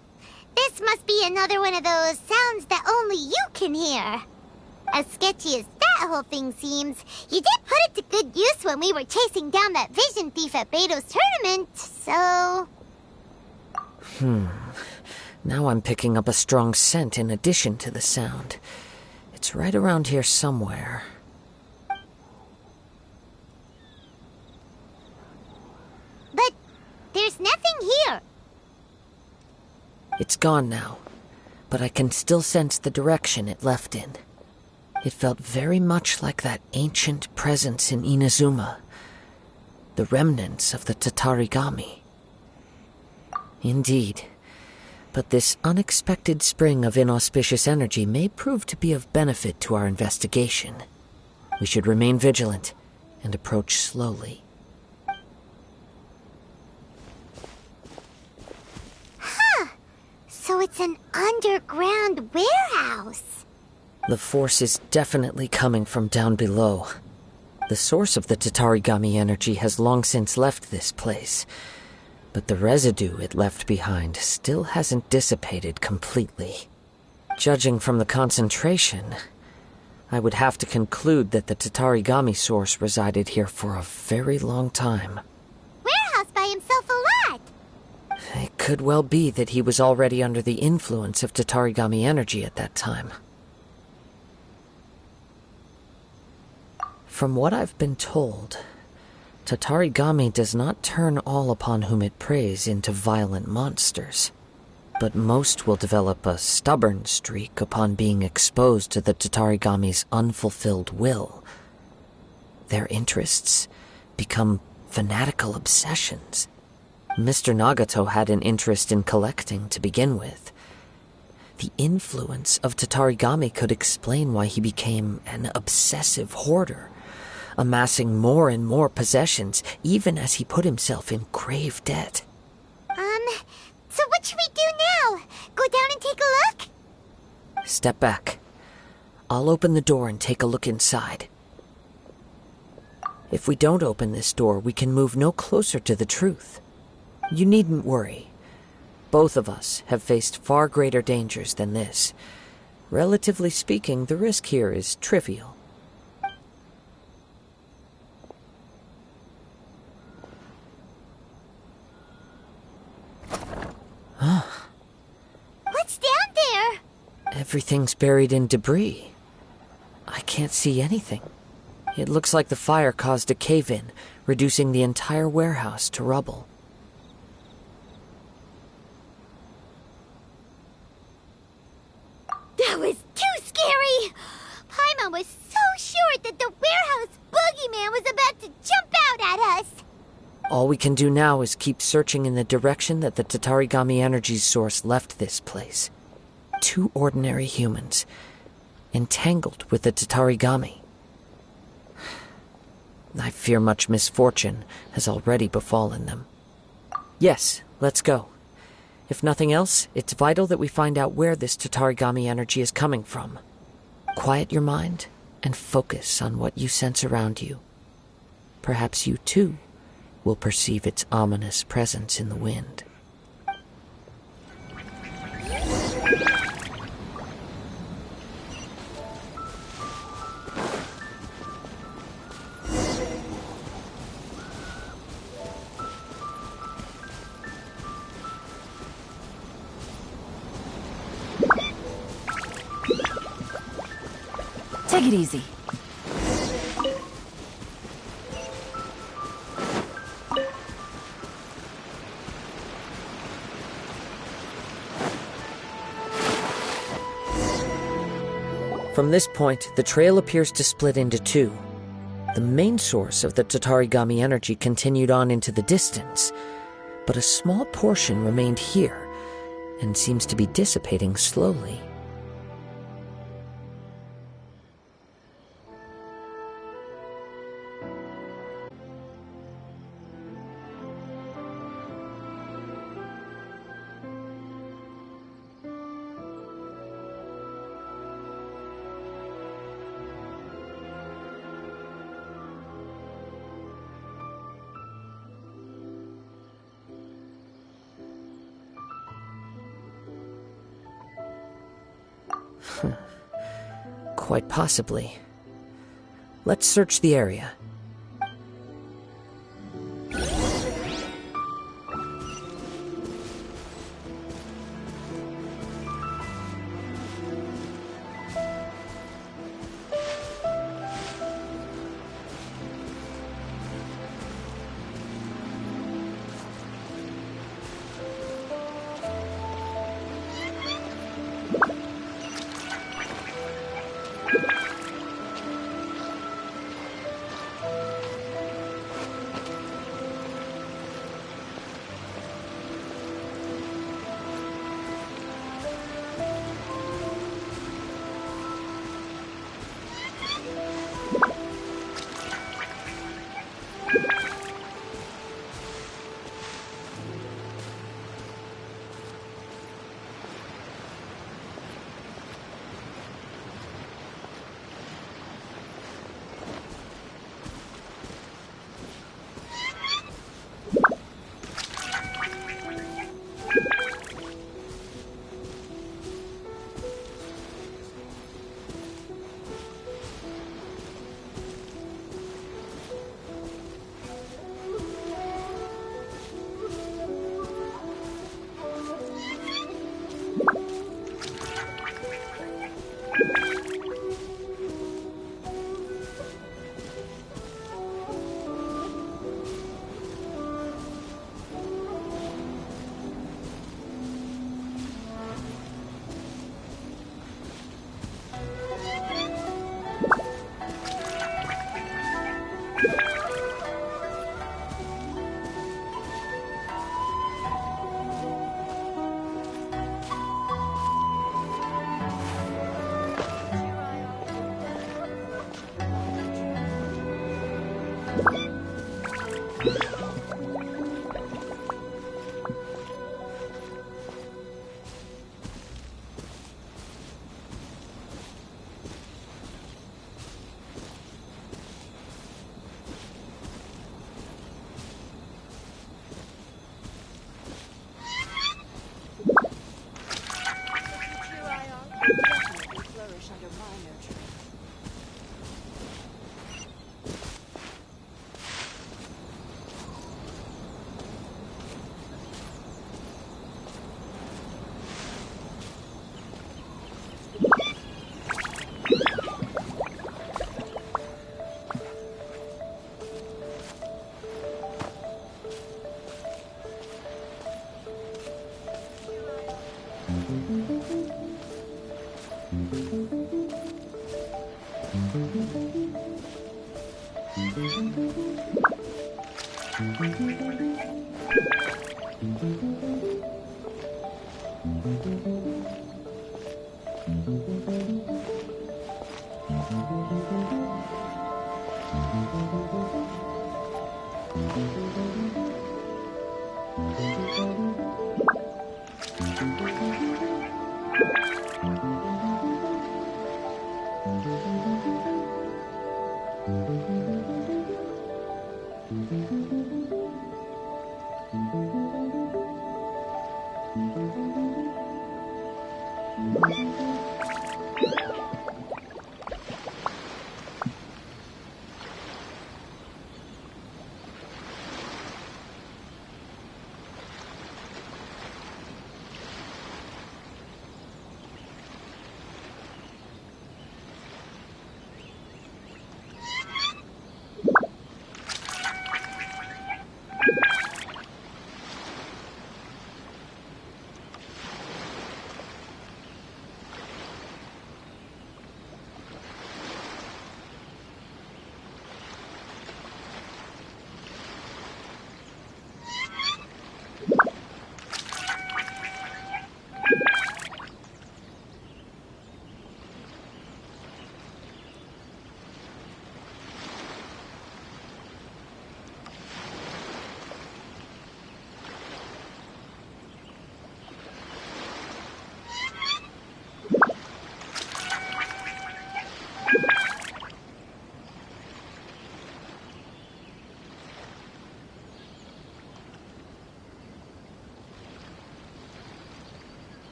This must be another one of those sounds that only you can hear. As sketchy as that whole thing seems, you did put it to good use when we were chasing down that vision thief at Beto's tournament, so... Now I'm picking up a strong scent in addition to the sound. It's right around here somewhere. But there's nothing here. It's gone now, but I can still sense the direction it left in. It felt very much like that ancient presence in Inazuma, the remnants of the Tatarigami. Indeed, but this unexpected spring of inauspicious energy may prove to be of benefit to our investigation. We should remain vigilant and approach slowly. So it's an underground warehouse. The force is definitely coming from down below. The source of the Tatarigami energy has long since left this place, but the residue it left behind still hasn't dissipated completely. Judging from the concentration, I would have to conclude that the Tatarigami source resided here for a very long time. Warehouse by himself a lot. It could well be that he was already under the influence of Tatarigami energy at that time. From what I've been told, Tatarigami does not turn all upon whom it preys into violent monsters, but most will develop a stubborn streak upon being exposed to the Tatarigami's unfulfilled will. Their interests become fanatical obsessions. Mr. Nagato had an interest in collecting to begin with. The influence of Tatarigami could explain why he became an obsessive hoarder, amassing more and more possessions even as he put himself in grave debt. So what should we do now? Go down and take a look? Step back. I'll open the door and take a look inside. If we don't open this door, we can move no closer to the truth. You needn't worry. Both of us have faced far greater dangers than this. Relatively speaking, the risk here is trivial. What's down there? Everything's buried in debris. I can't see anything. It looks like the fire caused a cave-in, reducing the entire warehouse to rubble. That was too scary! Paimon was so sure that the warehouse boogeyman was about to jump out at us! All we can do now is keep searching in the direction that the Tatarigami energy source left this place. 2 ordinary humans, entangled with the Tatarigami. I fear much misfortune has already befallen them. Yes, let's go. If nothing else, it's vital that we find out where this Tatarigami energy is coming from. Quiet your mind and focus on what you sense around you. Perhaps you, too, will perceive its ominous presence in the wind. Take it easy. From this point, the trail appears to split into 2. The main source of the Tatarigami energy continued on into the distance, but a small portion remained here and seems to be dissipating slowly. Quite possibly. Let's search the area.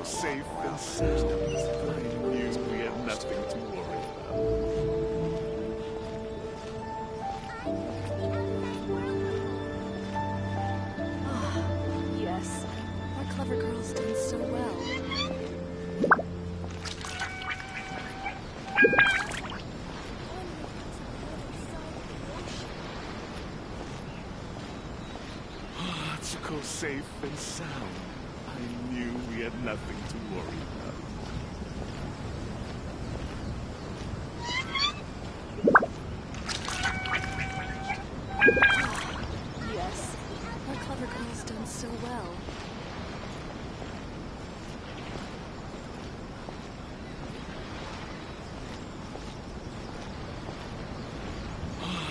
Safe and sound. I knew we had nothing to worry about. Yes, our clever girl's done so well. Atsuko safe and sound. I knew we had nothing to worry about. Yes, our clever girl's done so well.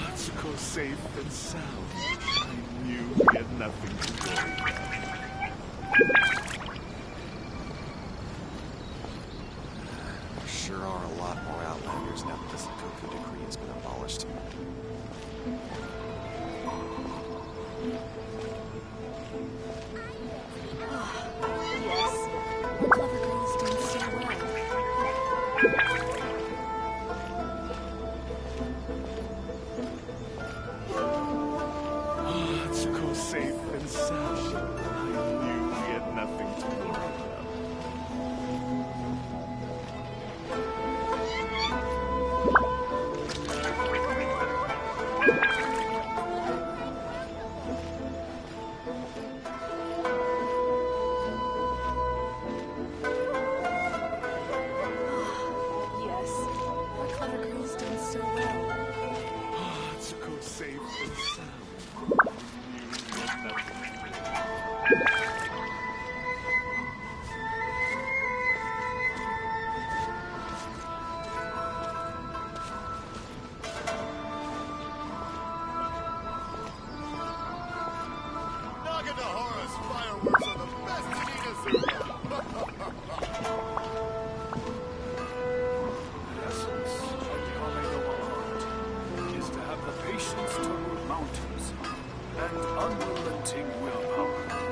Atsuko safe and sound. I knew we had nothing to worry about. There sure are a lot more Outlanders now that the Sengoku decree has been abolished. Yes, our clever girl's done so well. Atsuko safe and sound. I knew we had nothing to worry about. Yes, our clever girl's done so well. safe and sound. Naganahora's fireworks are the best in Inazuma! The essence of the Ameidoa art is to have the patience to move mountains and unrelenting willpower.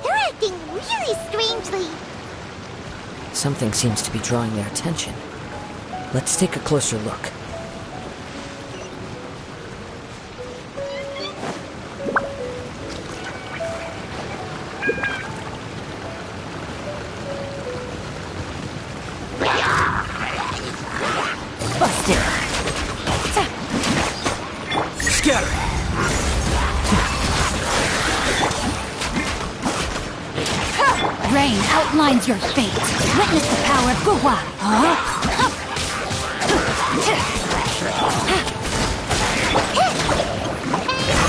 They're acting really strangely. Something seems to be drawing their attention. Let's take a closer look. Busted. Scatter! Rain outlines your fate. Witness the power of Guhua.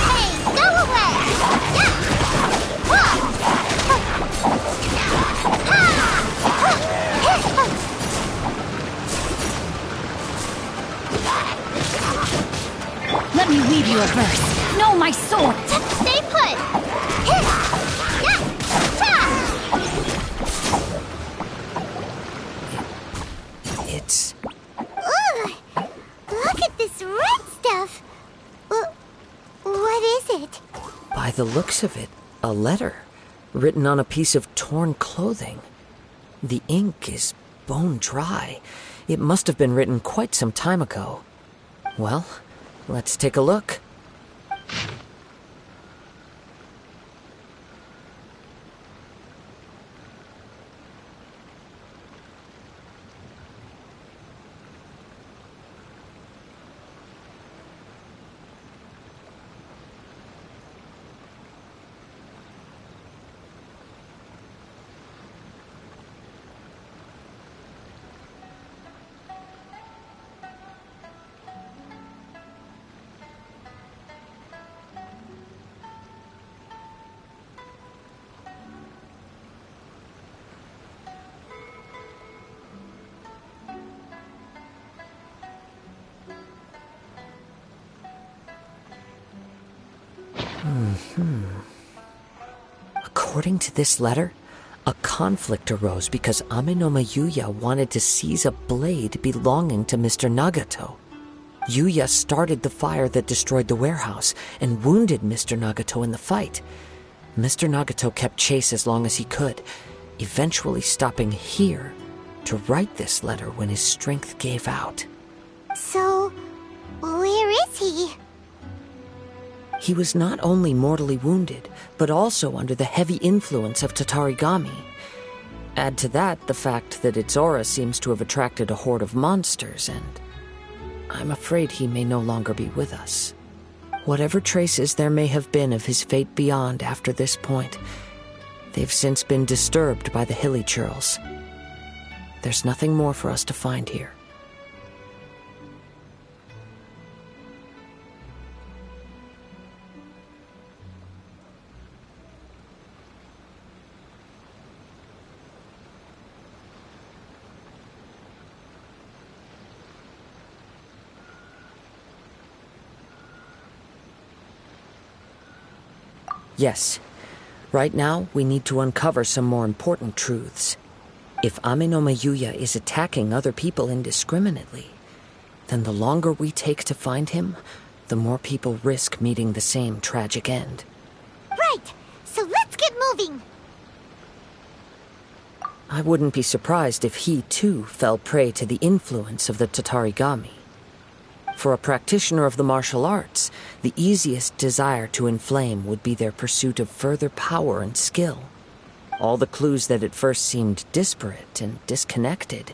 Hey, go away! Let me weave you a verse. Know my sword. Stay put. It's... Ugh! Look at this red stuff. What is it? By the looks of it, a letter written on a piece of torn clothing. The ink is bone dry. It must have been written quite some time ago. Well, let's take a look. According to this letter, a conflict arose because Amenoma Yuya wanted to seize a blade belonging to Mr. Nagato. Yuya started the fire that destroyed the warehouse and wounded Mr. Nagato in the fight. Mr. Nagato kept chase as long as he could, eventually stopping here to write this letter when his strength gave out. So, where is he? He was not only mortally wounded, but also under the heavy influence of Tatarigami. Add to that the fact that its aura seems to have attracted a horde of monsters, and I'm afraid he may no longer be with us. Whatever traces there may have been of his fate beyond after this point, they've since been disturbed by the hilly churls. There's nothing more for us to find here. Yes. Right now, we need to uncover some more important truths. If Amenoma Yuya is attacking other people indiscriminately, then the longer we take to find him, the more people risk meeting the same tragic end. Right! So let's get moving! I wouldn't be surprised if he, too, fell prey to the influence of the Tatarigami. For a practitioner of the martial arts, the easiest desire to inflame would be their pursuit of further power and skill. All the clues that at first seemed disparate and disconnected,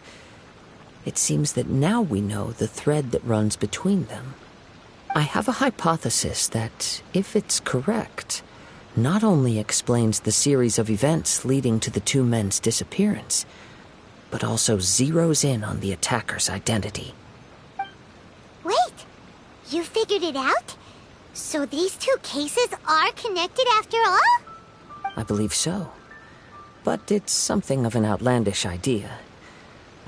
it seems that now we know the thread that runs between them. I have a hypothesis that, if it's correct, not only explains the series of events leading to the two men's disappearance, but also zeroes in on the attacker's identity. Wait! You figured it out? So these two cases are connected after all? I believe so. But it's something of an outlandish idea.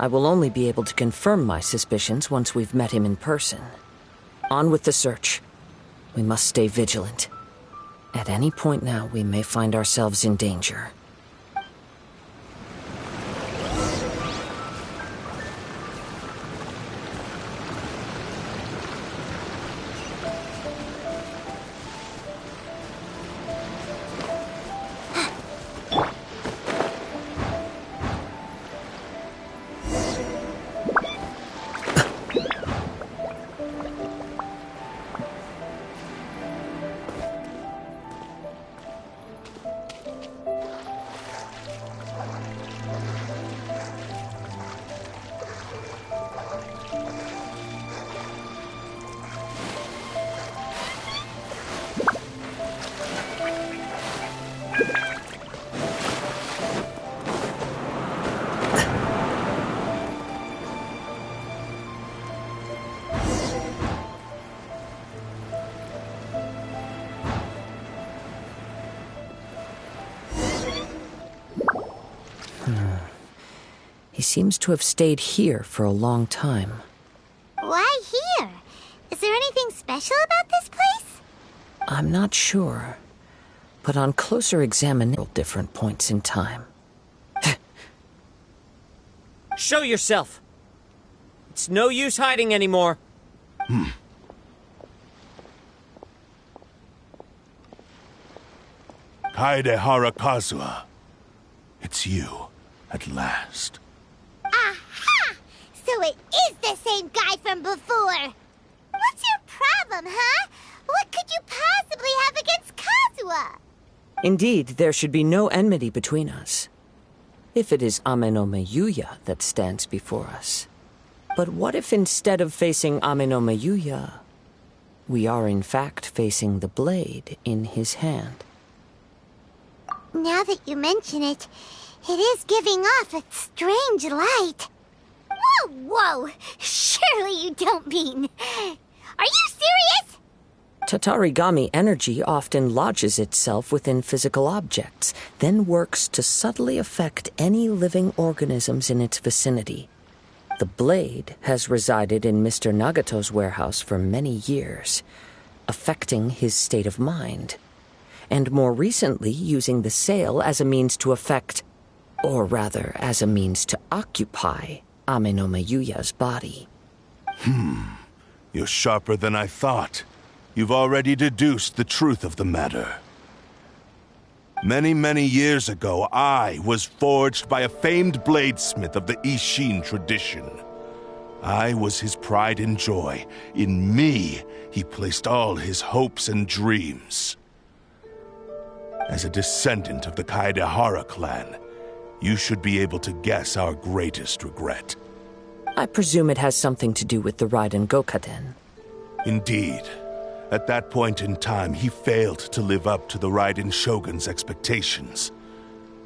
I will only be able to confirm my suspicions once we've met him in person. On with the search. We must stay vigilant. At any point now, we may find ourselves in danger. He seems to have stayed here for a long time. Why here? Is there anything special about this place? I'm not sure, but on closer examination, different points in time. Show yourself! It's no use hiding anymore. Kaedehara Kazuha. It's you, at last. Aha! So it is the same guy from before! What's your problem, huh? What could you possibly have against Kazuha? Indeed, there should be no enmity between us. If it is Ame no Meyuya that stands before us. But what if instead of facing Ame no Meyuya, we are in fact facing the blade in his hand? Now that you mention it, it is giving off a strange light. Whoa, whoa! Surely you don't mean... Are you serious? Tatarigami energy often lodges itself within physical objects, then works to subtly affect any living organisms in its vicinity. The blade has resided in Mr. Nagato's warehouse for many years, affecting his state of mind, and more recently using the sale as a means to affect, or rather as a means to occupy, Ame no Meyuya's body. You're sharper than I thought. You've already deduced the truth of the matter. Many, many years ago, I was forged by a famed bladesmith of the Ishin tradition. I was his pride and joy. In me, he placed all his hopes and dreams. As a descendant of the Kaedehara clan, you should be able to guess our greatest regret. I presume it has something to do with the Raiden Gokaden. Indeed. At that point in time, he failed to live up to the Raiden Shogun's expectations.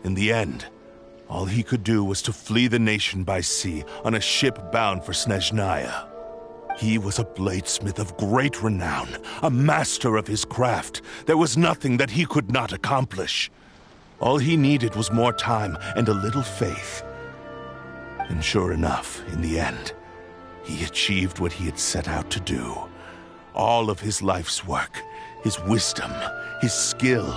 In the end, all he could do was to flee the nation by sea on a ship bound for Snezhnaya. He was a bladesmith of great renown, a master of his craft. There was nothing that he could not accomplish. All he needed was more time and a little faith. And sure enough, in the end, he achieved what he had set out to do. All of his life's work, his wisdom, his skill,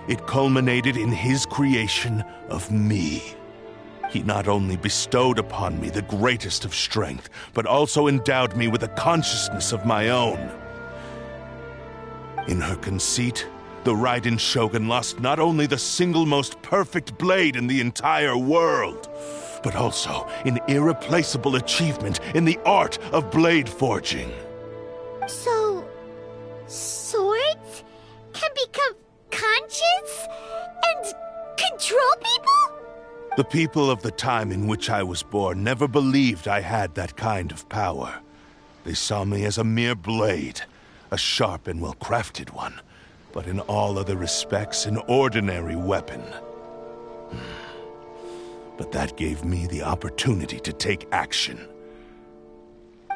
it culminated in his creation of me. He not only bestowed upon me the greatest of strength, but also endowed me with a consciousness of my own. In her conceit, the Raiden Shogun lost not only the single most perfect blade in the entire world, but also an irreplaceable achievement in the art of blade forging. So... swords can become conscious and control people? The people of the time in which I was born never believed I had that kind of power. They saw me as a mere blade, a sharp and well-crafted one, but in all other respects an ordinary weapon. But that gave me the opportunity to take action.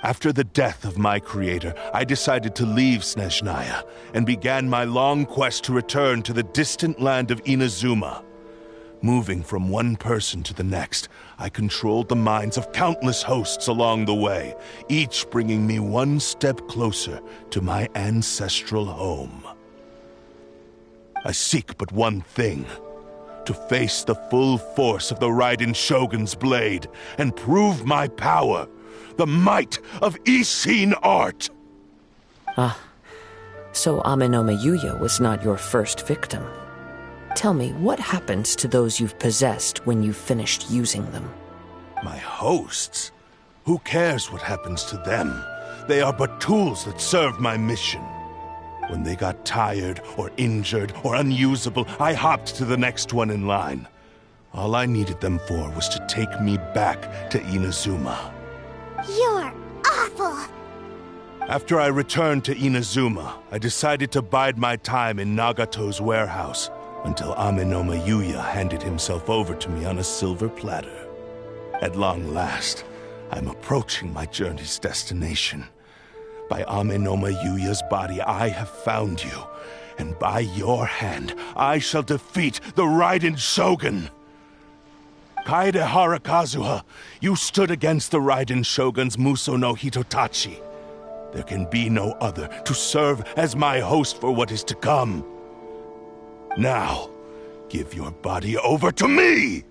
After the death of my creator, I decided to leave Snezhnaya and began my long quest to return to the distant land of Inazuma. Moving from one person to the next, I controlled the minds of countless hosts along the way, each bringing me one step closer to my ancestral home. I seek but one thing: to face the full force of the Raiden Shogun's blade and prove my power, the might of Ishin art. Ah, so Amenome Yuya was not your first victim. Tell me, what happens to those you've possessed when you've finished using them? My hosts? Who cares what happens to them? They are but tools that serve my mission. When they got tired, or injured, or unusable, I hopped to the next one in line. All I needed them for was to take me back to Inazuma. You're awful! After I returned to Inazuma, I decided to bide my time in Nagato's warehouse until Amenome Yuya handed himself over to me on a silver platter. At long last, I'm approaching my journey's destination. By Amenome Yuya's body, I have found you, and by your hand, I shall defeat the Raiden Shogun. Kaedehara Kazuha, you stood against the Raiden Shogun's Muso no Hitotachi. There can be no other to serve as my host for what is to come. Now, give your body over to me!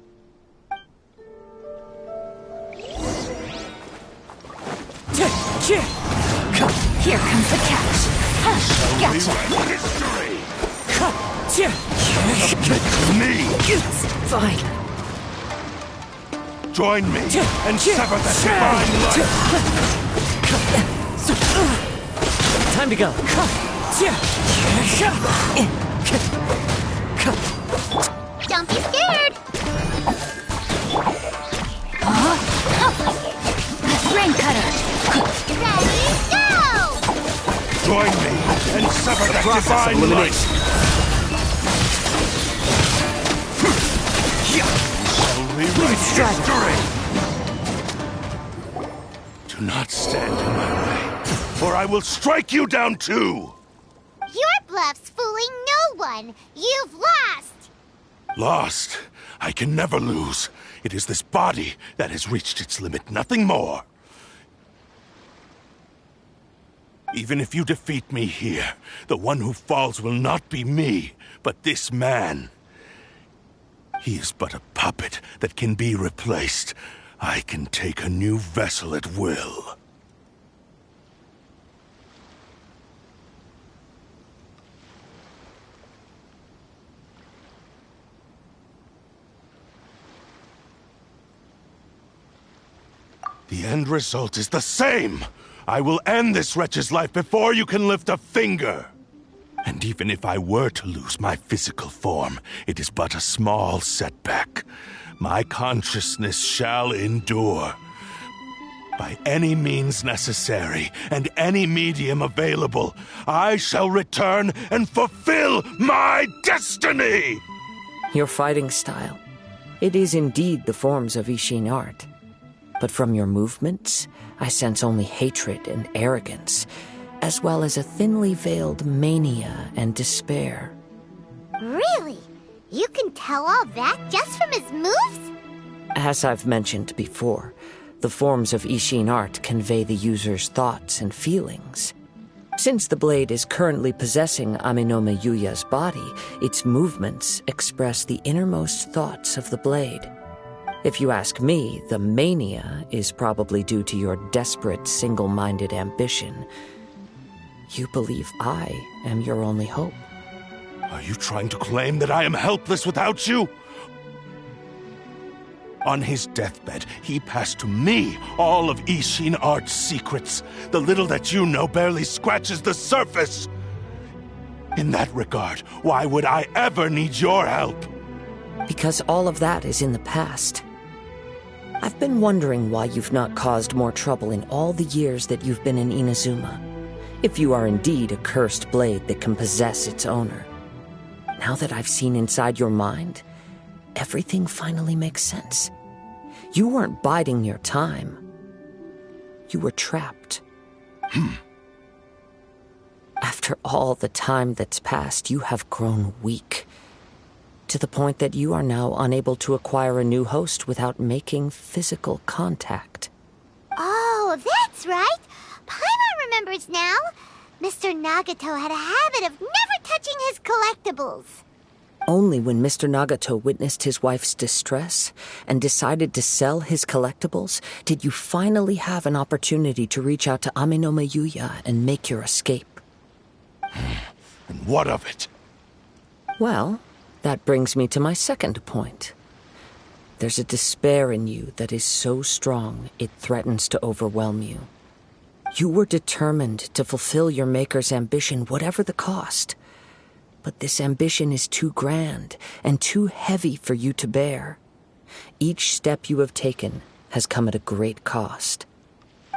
Here comes the catch. Gotcha. Me! Fine. Join me and sever that divine life! Time to go. Don't be scared! Rain cutter. Ready, go! Join me and sever that divine light! Shall rewrite history! Do not stand in my way, or I will strike you down too! Your bluff's fooling no one! You've lost! Lost? I can never lose. It is this body that has reached its limit, nothing more. Even if you defeat me here, the one who falls will not be me, but this man. He is but a puppet that can be replaced. I can take a new vessel at will. The end result is the same! I will end this wretch's life before you can lift a finger! And even if I were to lose my physical form, it is but a small setback. My consciousness shall endure. By any means necessary, and any medium available, I shall return and fulfill my destiny! Your fighting style. It is indeed the forms of Ishin art. But from your movements, I sense only hatred and arrogance, as well as a thinly veiled mania and despair. Really? You can tell all that just from his moves? As I've mentioned before, the forms of Ishin art convey the user's thoughts and feelings. Since the blade is currently possessing Amenome Yuya's body, its movements express the innermost thoughts of the blade. If you ask me, the mania is probably due to your desperate, single-minded ambition. You believe I am your only hope. Are you trying to claim that I am helpless without you? On his deathbed, he passed to me all of Ishin art's secrets. The little that you know barely scratches the surface. In that regard, why would I ever need your help? Because all of that is in the past. I've been wondering why you've not caused more trouble in all the years that you've been in Inazuma. If you are indeed a cursed blade that can possess its owner. Now that I've seen inside your mind, everything finally makes sense. You weren't biding your time. You were trapped. After all the time that's passed, you have grown weak. to the point that you are now unable to acquire a new host without making physical contact. Oh, that's right. Paimon remembers now. Mr. Nagato had a habit of never touching his collectibles. Only when Mr. Nagato witnessed his wife's distress and decided to sell his collectibles did you finally have an opportunity to reach out to Aminoma Yuya and make your escape. And what of it? Well, that brings me to my second point. There's a despair in you that is so strong it threatens to overwhelm you. You were determined to fulfill your maker's ambition, whatever the cost. But this ambition is too grand and too heavy for you to bear. Each step you have taken has come at a great cost.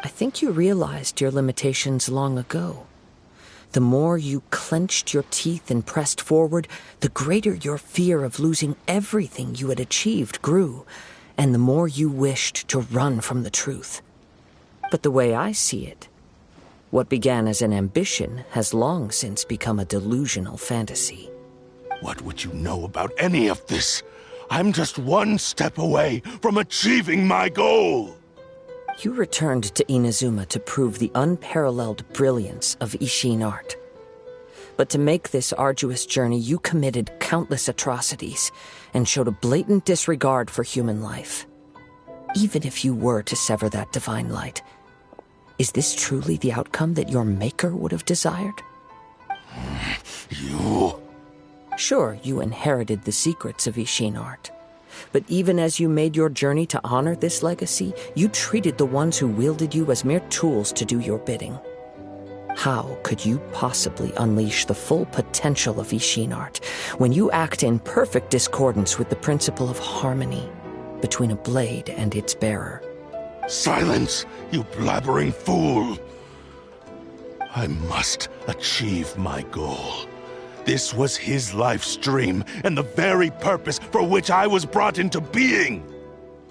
I think you realized your limitations long ago. The more you clenched your teeth and pressed forward, the greater your fear of losing everything you had achieved grew, and the more you wished to run from the truth. But the way I see it, what began as an ambition has long since become a delusional fantasy. What would you know about any of this? I'm just one step away from achieving my goal! You returned to Inazuma to prove the unparalleled brilliance of Ishin art. But to make this arduous journey, you committed countless atrocities and showed a blatant disregard for human life. Even if you were to sever that divine light, is this truly the outcome that your maker would have desired? You... Sure, you inherited the secrets of Ishin art. But even as you made your journey to honor this legacy, you treated the ones who wielded you as mere tools to do your bidding. How could you possibly unleash the full potential of Ishin art when you act in perfect discordance with the principle of harmony between a blade and its bearer? Silence, you blabbering fool! I must achieve my goal. This was his life's dream, and the very purpose for which I was brought into being.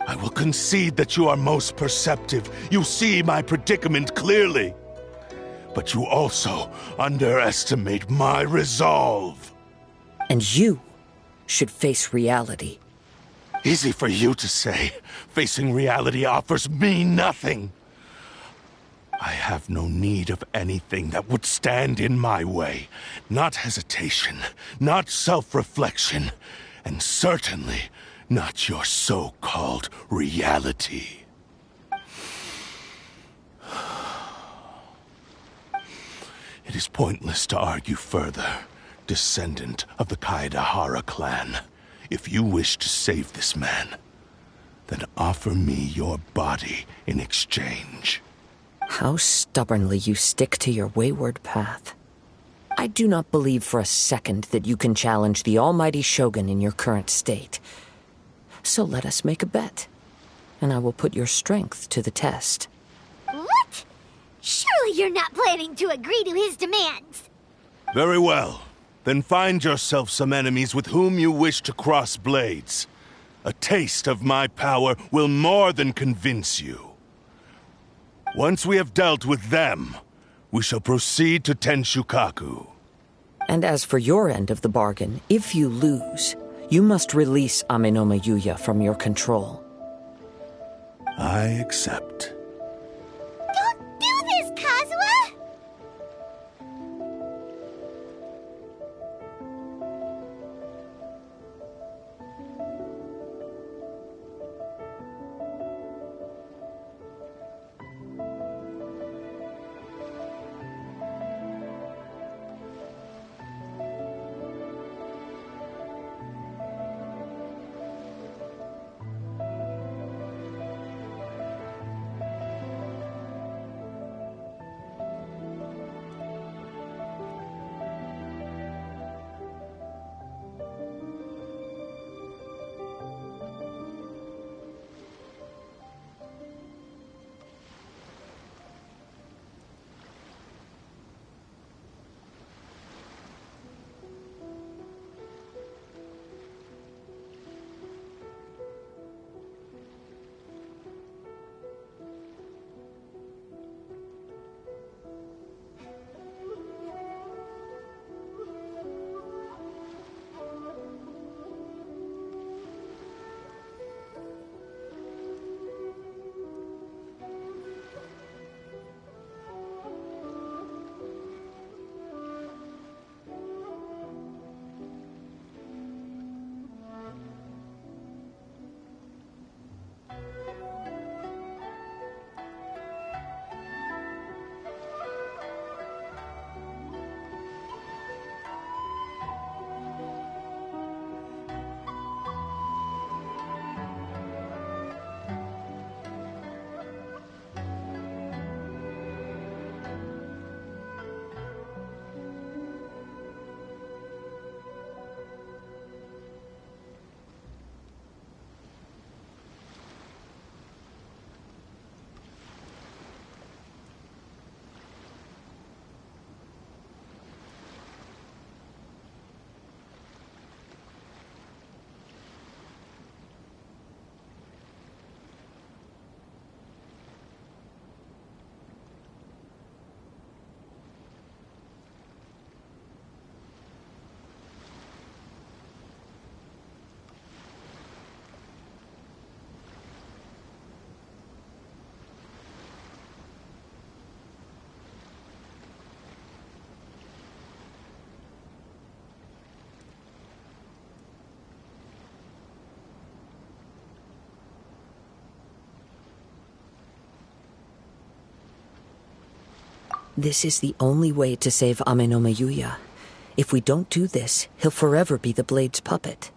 I will concede that you are most perceptive. You see my predicament clearly. But you also underestimate my resolve. And you should face reality. Easy for you to say. Facing reality offers me nothing. I have no need of anything that would stand in my way. Not hesitation, not self-reflection, and certainly not your so-called reality. It is pointless to argue further, descendant of the Kaedahara clan. If you wish to save this man, then offer me your body in exchange. How stubbornly you stick to your wayward path. I do not believe for a second that you can challenge the almighty Shogun in your current state. So let us make a bet, and I will put your strength to the test. What? Surely you're not planning to agree to his demands. Very well. Then find yourself some enemies with whom you wish to cross blades. A taste of my power will more than convince you. Once we have dealt with them, we shall proceed to Tenshukaku. And as for your end of the bargain, if you lose, you must release Aminoma Yuya from your control. I accept. Don't do this, Kazuha! This is the only way to save Ame no Yuya. If we don't do this, he'll forever be the Blade's puppet.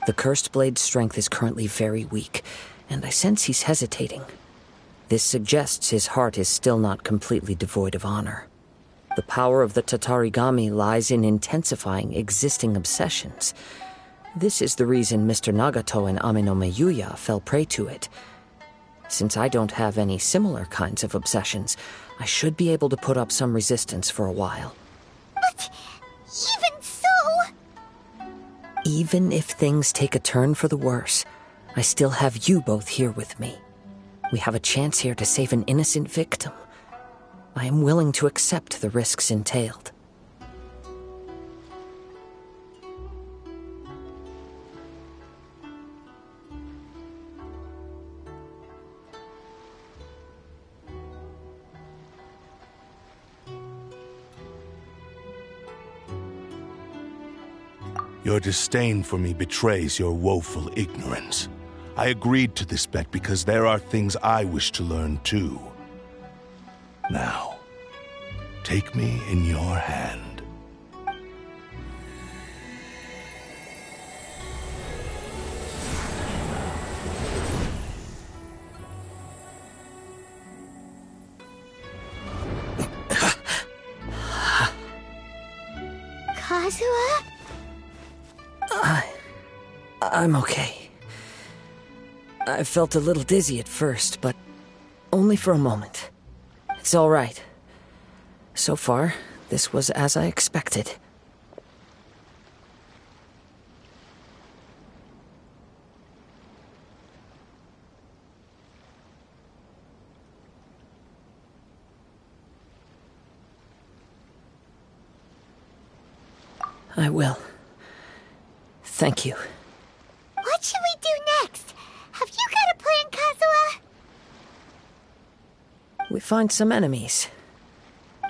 The Cursed Blade's strength is currently very weak, and I sense he's hesitating. This suggests his heart is still not completely devoid of honor. The power of the Tatarigami lies in intensifying existing obsessions. This is the reason Mr. Nagato and Ame no Yuya fell prey to it. Since I don't have any similar kinds of obsessions, I should be able to put up some resistance for a while. But even so... Even if things take a turn for the worse, I still have you both here with me. We have a chance here to save an innocent victim. I am willing to accept the risks entailed. Your disdain for me betrays your woeful ignorance. I agreed to this bet because there are things I wish to learn too. Now, take me in your hand. Kazuha? I'm okay. I felt a little dizzy at first, but only for a moment. It's all right. So far, this was as I expected. I will. Thank you. What should we do next? Have you got a plan, Kazuha? We find some enemies.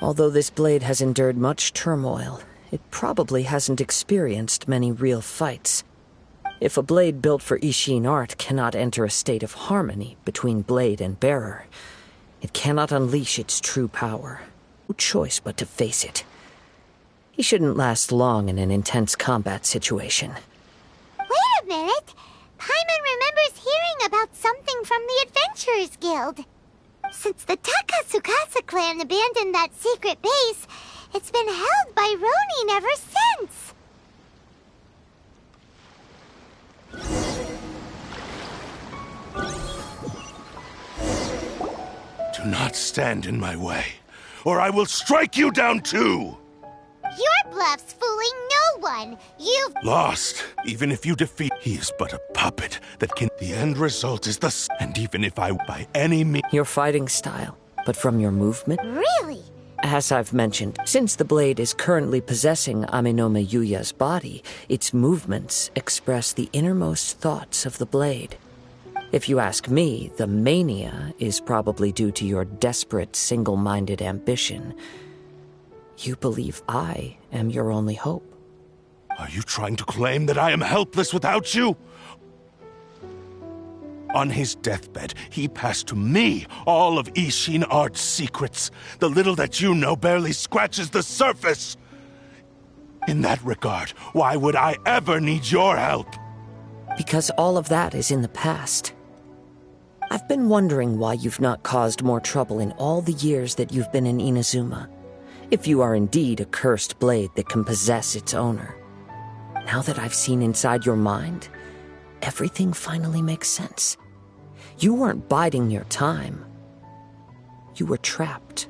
Although this blade has endured much turmoil, it probably hasn't experienced many real fights. If a blade built for Ishin art cannot enter a state of harmony between blade and bearer, it cannot unleash its true power. No choice but to face it. He shouldn't last long in an intense combat situation. Wait a minute! Paimon remembers hearing about something from the Adventurers Guild. Since the Takasukasa clan abandoned that secret base, it's been held by Ronin ever since. Do not stand in my way, or I will strike you down too! Your bluff's fooling no one. You've Lost. Even if you defeat, he is but a puppet that can... The end result is the... And even if I, by any means... Your fighting style, but from your movement? Really? As I've mentioned, since the blade is currently possessing Ame no Yuya's body, its movements express the innermost thoughts of the blade. If you ask me, the mania is probably due to your desperate, single-minded ambition. You believe I am your only hope. Are you trying to claim that I am helpless without you? On his deathbed, he passed to me all of Ishin art's secrets. The little that you know barely scratches the surface. In that regard, why would I ever need your help? Because all of that is in the past. I've been wondering why you've not caused more trouble in all the years that you've been in Inazuma. If you are indeed a cursed blade that can possess its owner. Now that I've seen inside your mind, everything finally makes sense. You weren't biding your time. You were trapped.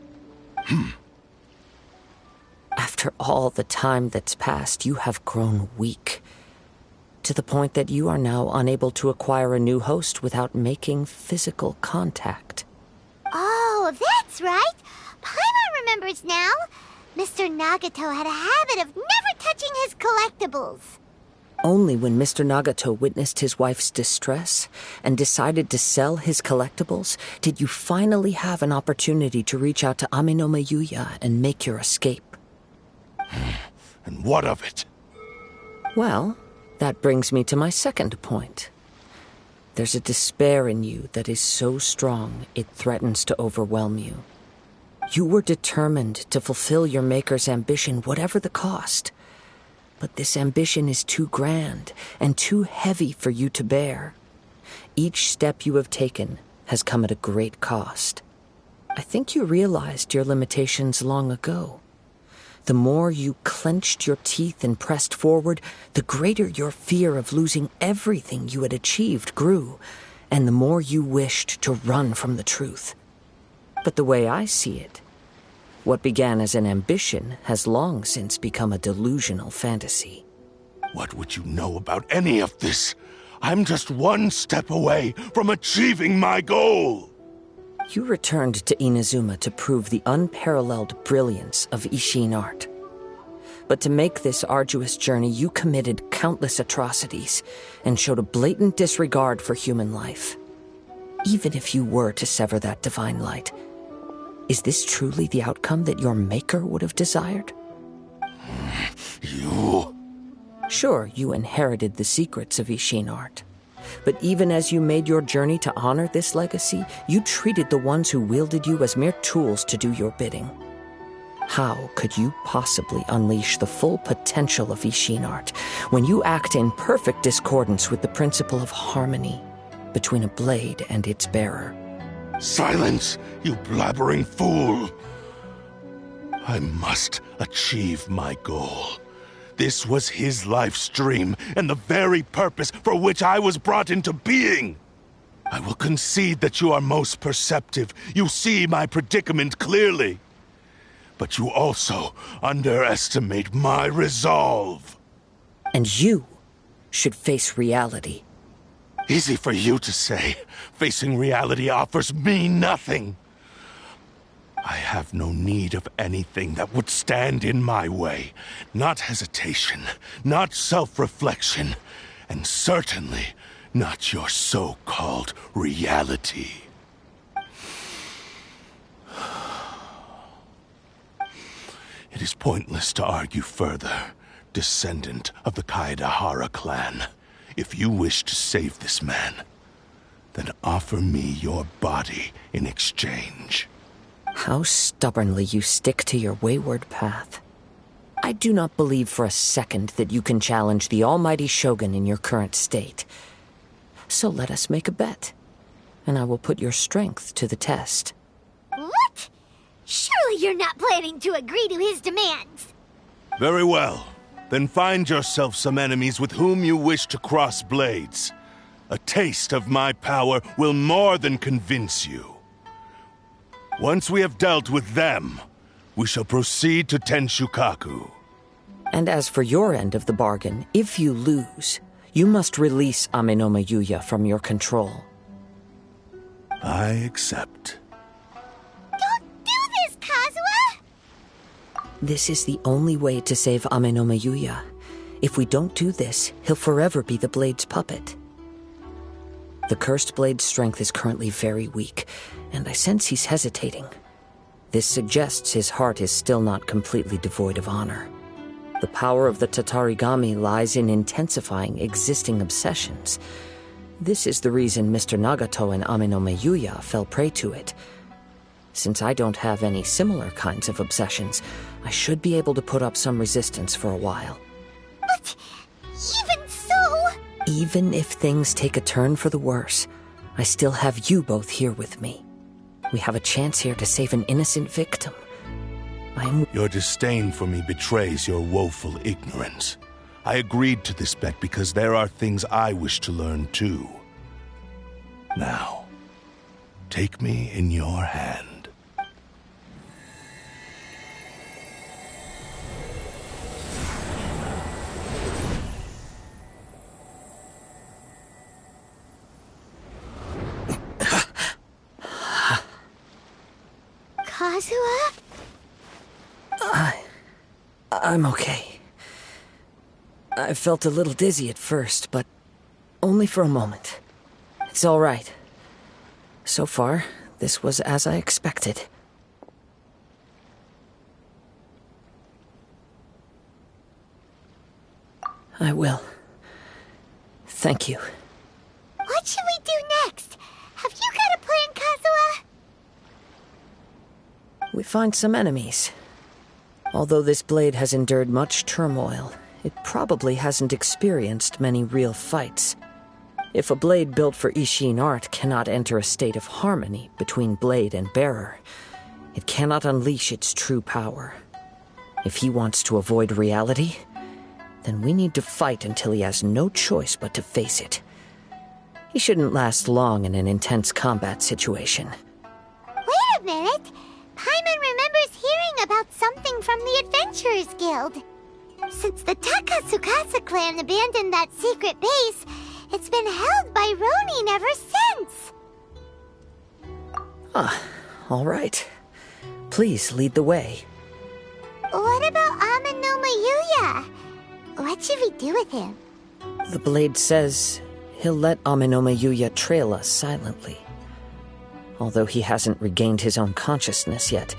After all the time that's passed, you have grown weak. To the point that you are now unable to acquire a new host without making physical contact. Oh, that's right. Paimon remembers now. Mr. Nagato had a habit of never touching his collectibles. Only when Mr. Nagato witnessed his wife's distress and decided to sell his collectibles did you finally have an opportunity to reach out to Ame no Yuya and make your escape. And what of it? Well, that brings me to my second point. There's a despair in you that is so strong it threatens to overwhelm you. You were determined to fulfill your Maker's ambition, whatever the cost. But this ambition is too grand and too heavy for you to bear. Each step you have taken has come at a great cost. I think you realized your limitations long ago. The more you clenched your teeth and pressed forward, the greater your fear of losing everything you had achieved grew, and the more you wished to run from the truth. But the way I see it, what began as an ambition has long since become a delusional fantasy. What would you know about any of this? I'm just one step away from achieving my goal! You returned to Inazuma to prove the unparalleled brilliance of Ishin art. But to make this arduous journey, you committed countless atrocities and showed a blatant disregard for human life. Even if you were to sever that divine light, is this truly the outcome that your Maker would have desired? You... Sure, you inherited the secrets of Ishin art. But even as you made your journey to honor this legacy, you treated the ones who wielded you as mere tools to do your bidding. How could you possibly unleash the full potential of Ishin art when you act in perfect discordance with the principle of harmony between a blade and its bearer? Silence, you blabbering fool! I must achieve my goal. This was his life's dream, and the very purpose for which I was brought into being. I will concede that you are most perceptive. You see my predicament clearly. But you also underestimate my resolve. And you should face reality. Easy for you to say. Facing reality offers me nothing. I have no need of anything that would stand in my way. Not hesitation, not self-reflection, and certainly not your so-called reality. It is pointless to argue further, descendant of the Kaedahara clan. If you wish to save this man, then offer me your body in exchange. How stubbornly you stick to your wayward path. I do not believe for a second that you can challenge the almighty Shogun in your current state. So let us make a bet, and I will put your strength to the test. What? Surely you're not planning to agree to his demands. Very well. Then find yourself some enemies with whom you wish to cross blades. A taste of my power will more than convince you. Once we have dealt with them, we shall proceed to Tenshukaku. And as for your end of the bargain, if you lose, you must release Amenoma Yuya from your control. I accept. Don't do this, Kazuha! This is the only way to save Amenoma Yuya. If we don't do this, he'll forever be the Blade's puppet. The Cursed Blade's strength is currently very weak, and I sense he's hesitating. This suggests his heart is still not completely devoid of honor. The power of the Tatarigami lies in intensifying existing obsessions. This is the reason Mr. Nagato and Amenoma Yuya fell prey to it. Since I don't have any similar kinds of obsessions, I should be able to put up some resistance for a while. But even so... Even if things take a turn for the worse, I still have you both here with me. We have a chance here to save an innocent victim. Your disdain for me betrays your woeful ignorance. I agreed to this bet because there are things I wish to learn too. Now, take me in your hand. Kazuha? I'm okay. I felt a little dizzy at first, but only for a moment. It's all right. So far, this was as I expected. I will. Thank you. What should we do next? Have you got a plan, Kazuha? we find some enemies. Although this blade has endured much turmoil, it probably hasn't experienced many real fights. If a blade built for Ishin art cannot enter a state of harmony between blade and bearer, it cannot unleash its true power. If he wants to avoid reality, then we need to fight until he has no choice but to face it. He shouldn't last long in an intense combat situation. Wait a minute! Paimon remembers hearing about something from the Adventurers Guild. Since the Takasukasa clan abandoned that secret base, it's been held by Ronin ever since. All right. Please lead the way. What about Amanoma Yuya? What should we do with him? The blade says he'll let Amanoma Yuya trail us silently. Although he hasn't regained his own consciousness yet,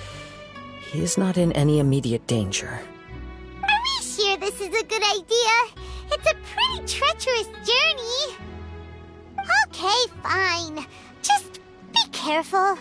he is not in any immediate danger. Are we sure this is a good idea? It's a pretty treacherous journey. Okay, fine. Just be careful.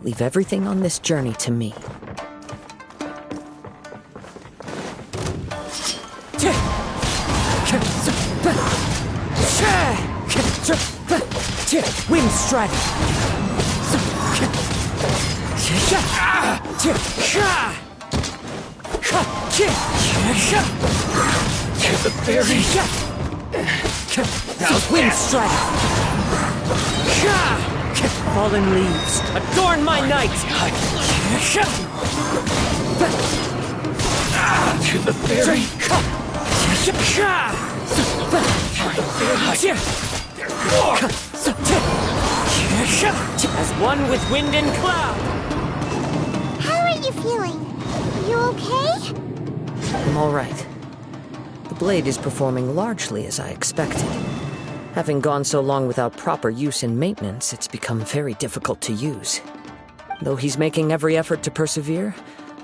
Leave everything on this journey to me. Wind strike! The fairy! Wind strike! Fallen leaves, adorn my night! To the fairy! As one with wind and cloud! How are you feeling? You okay? I'm all right. The blade is performing largely as I expected. Having gone so long without proper use and maintenance, it's become very difficult to use. Though he's making every effort to persevere,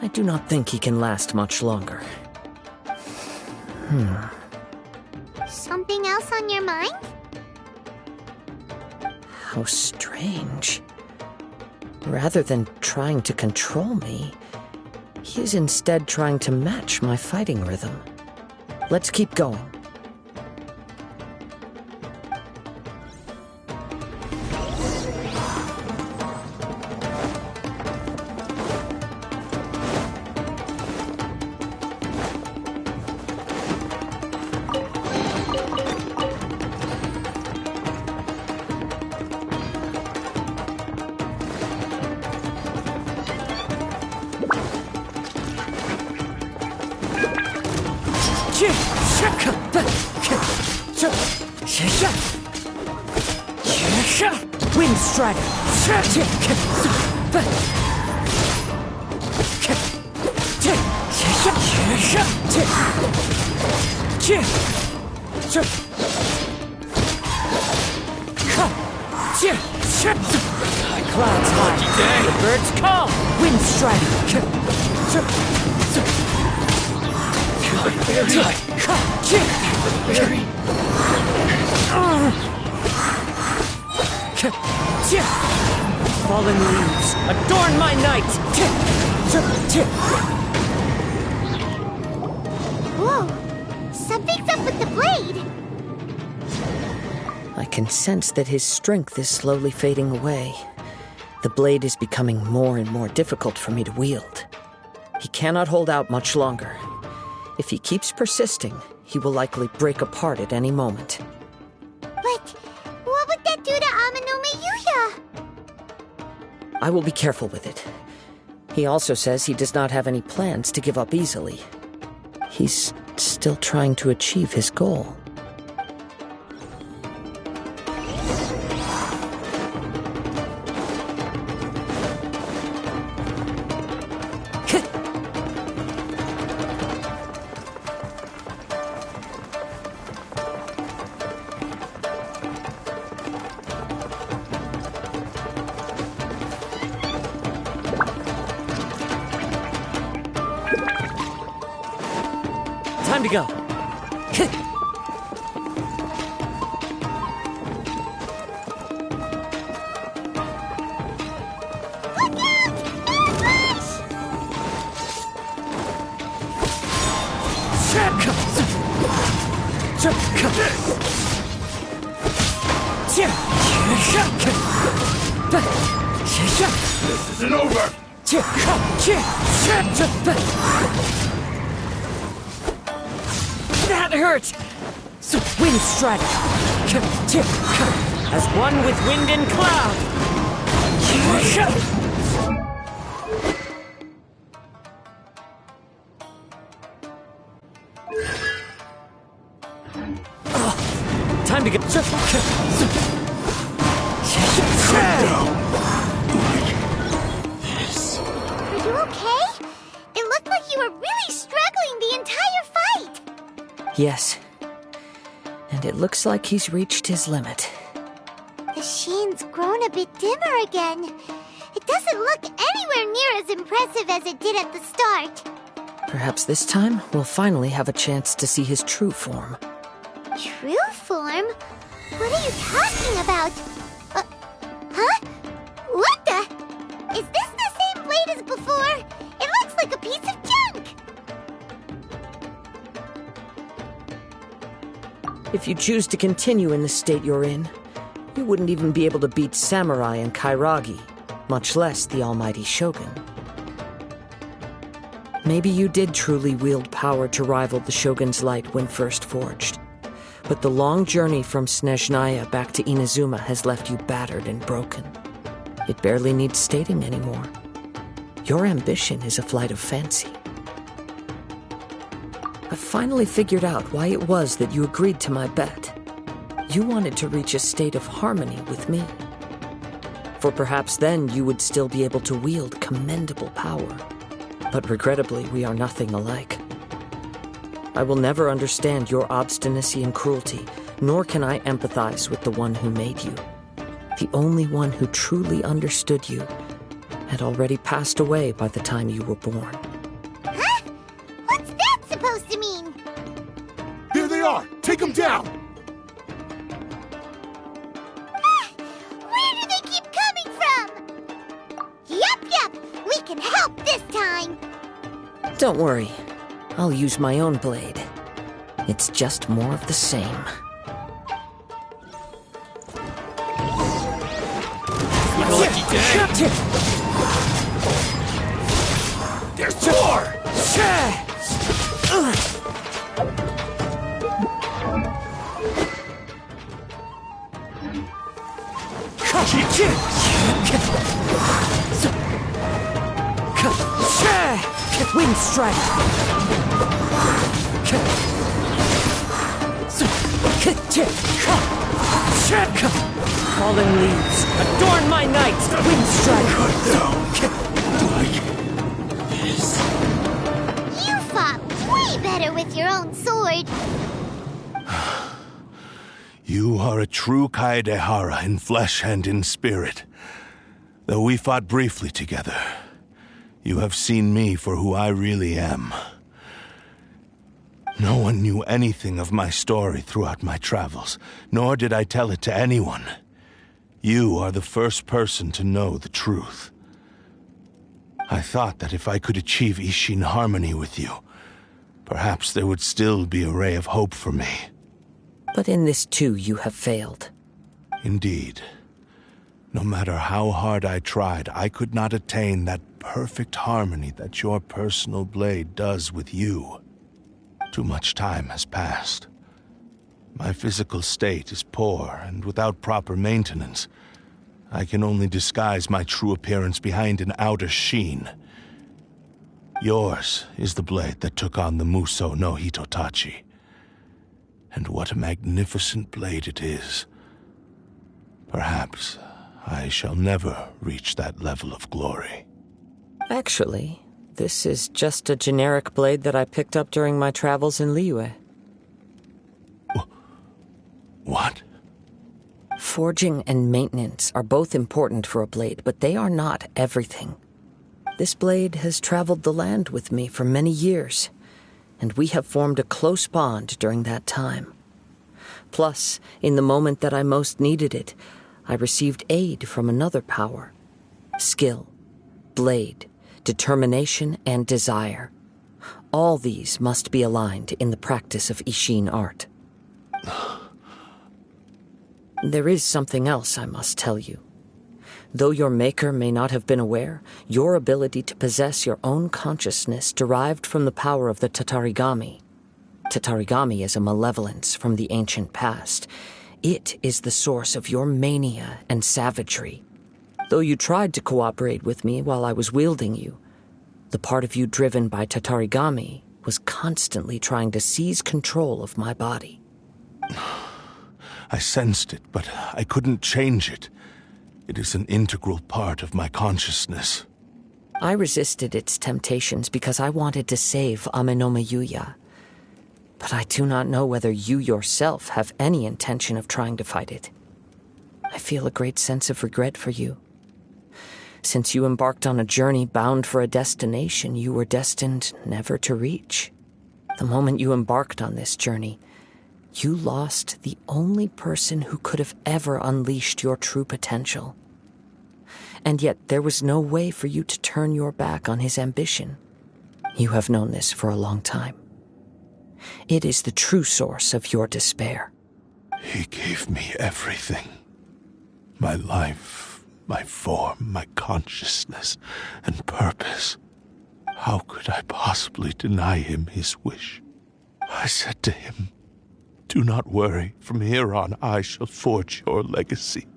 I do not think he can last much longer. Something else on your mind? How strange. Rather than trying to control me, he is instead trying to match my fighting rhythm. Let's keep going. Wind Strider. Clouds high. The birds call. Wind Strider. Fallen leaves, adorn my night! Whoa! Something's up with the blade! I can sense that his strength is slowly fading away. The blade is becoming more and more difficult for me to wield. He cannot hold out much longer. If he keeps persisting, he will likely break apart at any moment. But what would that do to Amanome Yuya? I will be careful with it. He also says he does not have any plans to give up easily. He's still trying to achieve his goal. Time to go. This isn't over! That hurt! Wind Strider! As one with wind and cloud! Time to get... Are you okay? It looked like you were really struggling the entire fight! Yes. And it looks like he's reached his limit. The sheen's grown a bit dimmer again. It doesn't look anywhere near as impressive as it did at the start. Perhaps this time we'll finally have a chance to see his true form. True form? What are you talking about? Huh? What the? Is this the same blade as before? It looks like a piece of junk! If you choose to continue in the state you're in, you wouldn't even be able to beat Samurai and Kairagi, much less the almighty Shogun. Maybe you did truly wield power to rival the Shogun's light when first forged. But the long journey from Snezhnaya back to Inazuma has left you battered and broken. It barely needs stating anymore. Your ambition is a flight of fancy. I finally figured out why it was that you agreed to my bet. You wanted to reach a state of harmony with me. For perhaps then you would still be able to wield commendable power. But regrettably, we are nothing alike. I will never understand your obstinacy and cruelty, nor can I empathize with the one who made you. The only one who truly understood you had already passed away by the time you were born. Huh? What's that supposed to mean? Here they are! Take them down! Where do they keep coming from? Yup, we can help this time. Don't worry. I'll use my own blade. It's just more of the same. Lucky day! There's more! Wind Strike! Fallen leaves, adorn my night! Wind strike! You fought way better with your own sword. You are a true Kaedehara in flesh and in spirit. Though we fought briefly together, you have seen me for who I really am. No one knew anything of my story throughout my travels, nor did I tell it to anyone. You are the first person to know the truth. I thought that if I could achieve Ishin harmony with you, perhaps there would still be a ray of hope for me. But in this too you have failed. Indeed. No matter how hard I tried, I could not attain that perfect harmony that your personal blade does with you. Too much time has passed. My physical state is poor, and without proper maintenance, I can only disguise my true appearance behind an outer sheen. Yours is the blade that took on the Muso no Hitotachi. And what a magnificent blade it is. Perhaps I shall never reach that level of glory. Actually, this is just a generic blade that I picked up during my travels in Liyue. What? Forging and maintenance are both important for a blade, but they are not everything. This blade has traveled the land with me for many years, and we have formed a close bond during that time. Plus, in the moment that I most needed it, I received aid from another power. Skill, blade, determination, and desire. All these must be aligned in the practice of Ishin art. There is something else I must tell you. Though your maker may not have been aware, your ability to possess your own consciousness derived from the power of the Tatarigami. Tatarigami is a malevolence from the ancient past. It is the source of your mania and savagery. Though you tried to cooperate with me while I was wielding you, the part of you driven by Tatarigami was constantly trying to seize control of my body. I sensed it, but I couldn't change it. It is an integral part of my consciousness. I resisted its temptations because I wanted to save Amenoma Yuya. But I do not know whether you yourself have any intention of trying to fight it. I feel a great sense of regret for you. Since you embarked on a journey bound for a destination you were destined never to reach. The moment you embarked on this journey, you lost the only person who could have ever unleashed your true potential. And yet there was no way for you to turn your back on his ambition. You have known this for a long time. It is the true source of your despair. He gave me everything. My life, my form, my consciousness, and purpose. How could I possibly deny him his wish? I said to him, "Do not worry. From here on, I shall forge your legacy."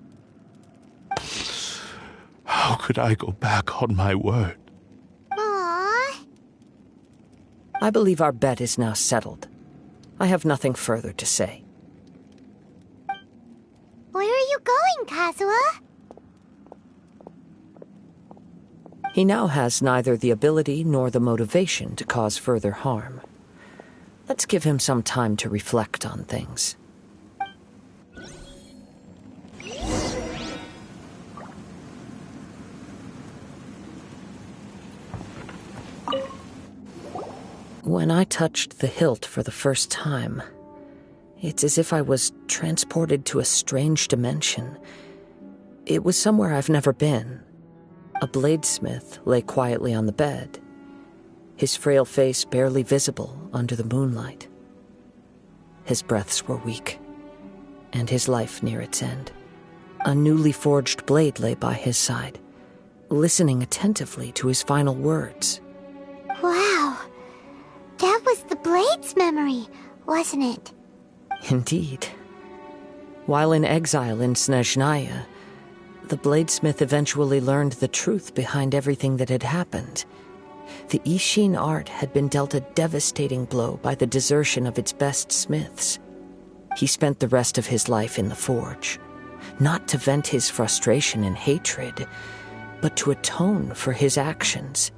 How could I go back on my word? Aww. I believe our bet is now settled. I have nothing further to say. Where are you going, Kazuha? He now has neither the ability nor the motivation to cause further harm. Let's give him some time to reflect on things. When I touched the hilt for the first time, it's as if I was transported to a strange dimension. It was somewhere I've never been. A bladesmith lay quietly on the bed, his frail face barely visible under the moonlight. His breaths were weak, and his life near its end. A newly forged blade lay by his side, listening attentively to his final words. Wow. That was the blade's memory, wasn't it? Indeed. While in exile in Snezhnaya, the bladesmith eventually learned the truth behind everything that had happened. The Ishin art had been dealt a devastating blow by the desertion of its best smiths. He spent the rest of his life in the forge, not to vent his frustration and hatred, but to atone for his actions.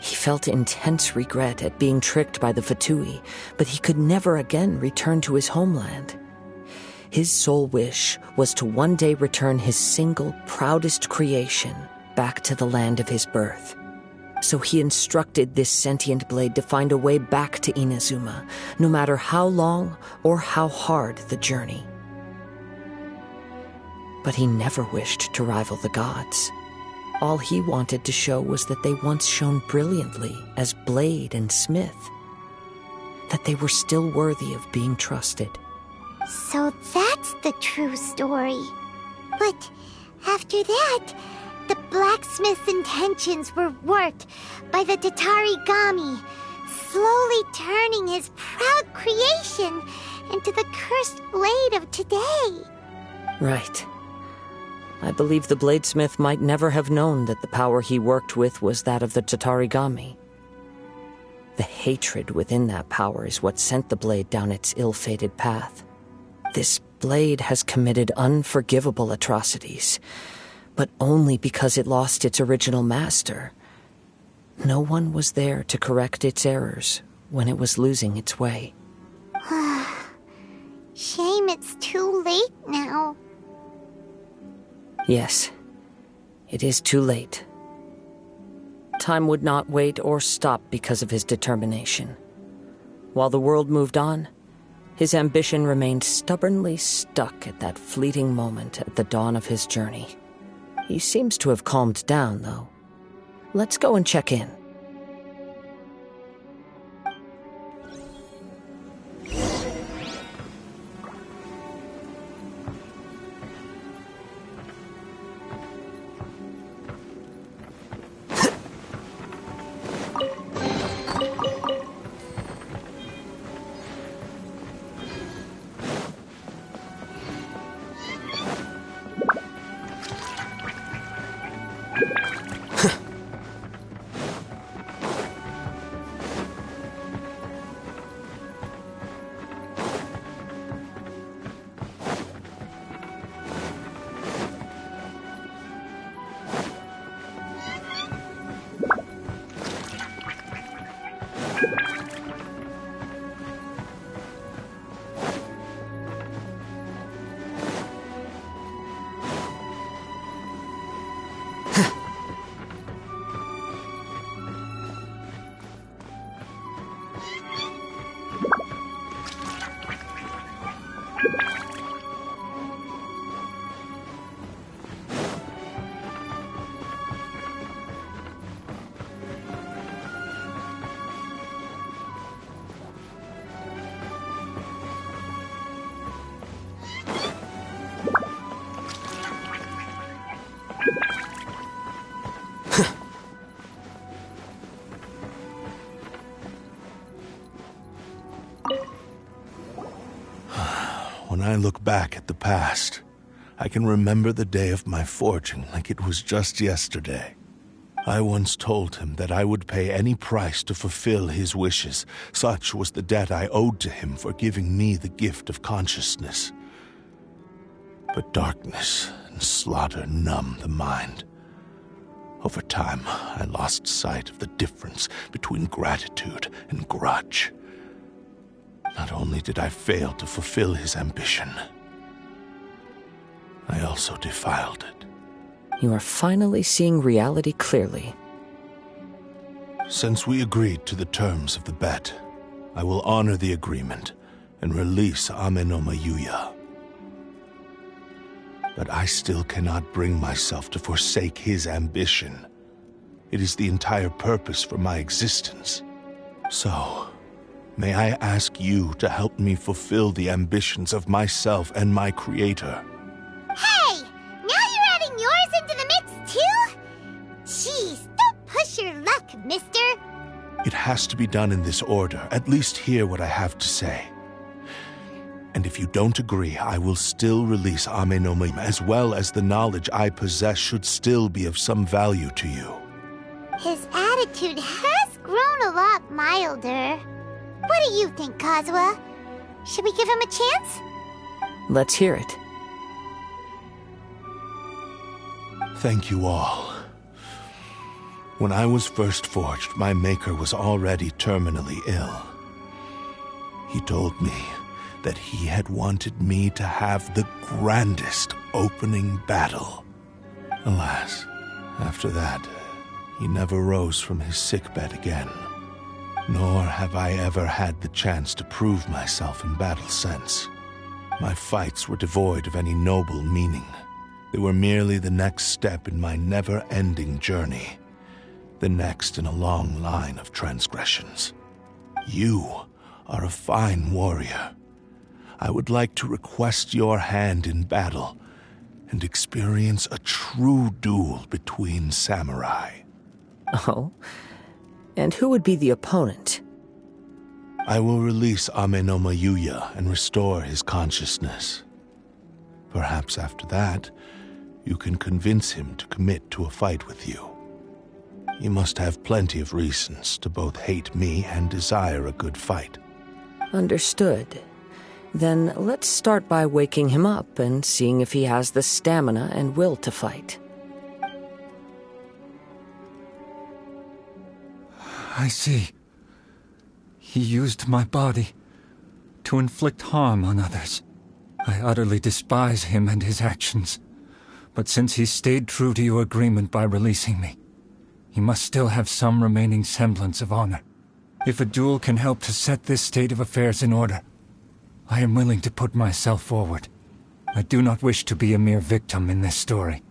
He felt intense regret at being tricked by the Fatui, but he could never again return to his homeland. His sole wish was to one day return his single, proudest creation back to the land of his birth. So he instructed this sentient blade to find a way back to Inazuma, no matter how long or how hard the journey. But he never wished to rival the gods. All he wanted to show was that they once shone brilliantly as blade and smith, that they were still worthy of being trusted. So that's the true story. But after that, the blacksmith's intentions were worked by the Tatarigami, slowly turning his proud creation into the cursed blade of today. Right. I believe the bladesmith might never have known that the power he worked with was that of the Tatarigami. The hatred within that power is what sent the blade down its ill-fated path. This blade has committed unforgivable atrocities, but only because it lost its original master. No one was there to correct its errors when it was losing its way. Shame it's too late now. Yes, it is too late. Time would not wait or stop because of his determination. While the world moved on, his ambition remained stubbornly stuck at that fleeting moment at the dawn of his journey. He seems to have calmed down, though. Let's go and check in. When I look back at the past, I can remember the day of my forging like it was just yesterday. I once told him that I would pay any price to fulfill his wishes. Such was the debt I owed to him for giving me the gift of consciousness. But darkness and slaughter numb the mind. Over time, I lost sight of the difference between gratitude and grudge. Not only did I fail to fulfill his ambition, I also defiled it. You are finally seeing reality clearly. Since we agreed to the terms of the bet, I will honor the agreement and release Amenoma Yuya. But I still cannot bring myself to forsake his ambition. It is the entire purpose for my existence. So, may I ask you to help me fulfill the ambitions of myself and my creator? Hey! Now you're adding yours into the mix, too? Jeez, don't push your luck, mister. It has to be done in this order. At least hear what I have to say. And if you don't agree, I will still release Amenoma, as well as the knowledge I possess should still be of some value to you. His attitude has grown a lot milder. What do you think, Kazuha? Should we give him a chance? Let's hear it. Thank you all. When I was first forged, my maker was already terminally ill. He told me that he had wanted me to have the grandest opening battle. Alas, after that, he never rose from his sickbed again. Nor have I ever had the chance to prove myself in battle since. My fights were devoid of any noble meaning. They were merely the next step in my never-ending journey. The next in a long line of transgressions. You are a fine warrior. I would like to request your hand in battle and experience a true duel between samurai. Oh? And who would be the opponent? I will release Amenoma Yuya and restore his consciousness. Perhaps after that, you can convince him to commit to a fight with you. He must have plenty of reasons to both hate me and desire a good fight. Understood. Then let's start by waking him up and seeing if he has the stamina and will to fight. I see. He used my body to inflict harm on others. I utterly despise him and his actions. But since he stayed true to your agreement by releasing me, he must still have some remaining semblance of honor. If a duel can help to set this state of affairs in order, I am willing to put myself forward. I do not wish to be a mere victim in this story.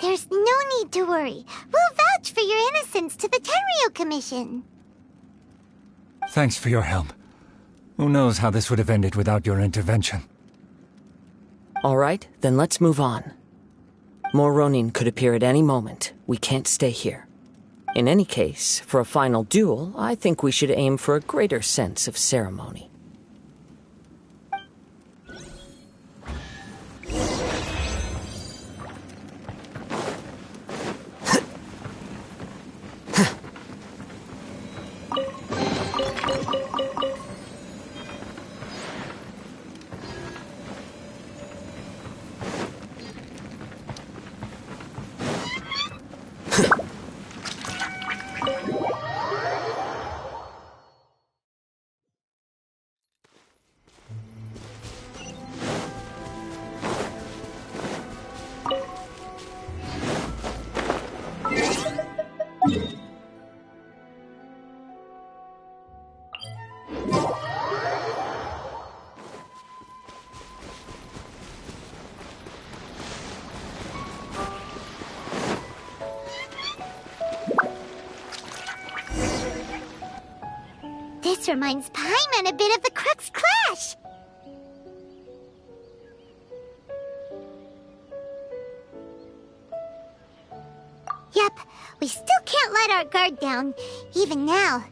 There's no need to worry. We'll vouch for your innocence to the Tenryo Commission. Thanks for your help. Who knows how this would have ended without your intervention? All right, then let's move on. More Ronin could appear at any moment. We can't stay here. In any case, for a final duel, I think we should aim for a greater sense of ceremony. This reminds Paimon a bit of the Crux Clash. Yep, we still can't let our guard down. Even now,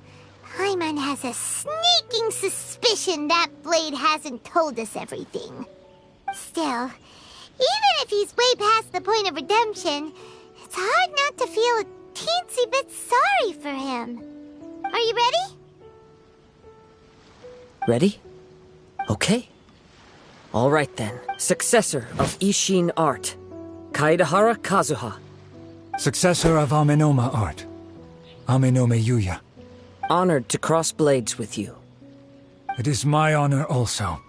Paimon has a sneaking suspicion that Blade hasn't told us everything. Still, even if he's way past the point of redemption, it's hard not to feel a teensy bit sorry for him. Are you ready? Ready? Okay. All right then. Successor of Ishin art, Kaedahara Kazuha. Successor of Amenoma art, Amenoma Yuya. Honored to cross blades with you. It is my honor also.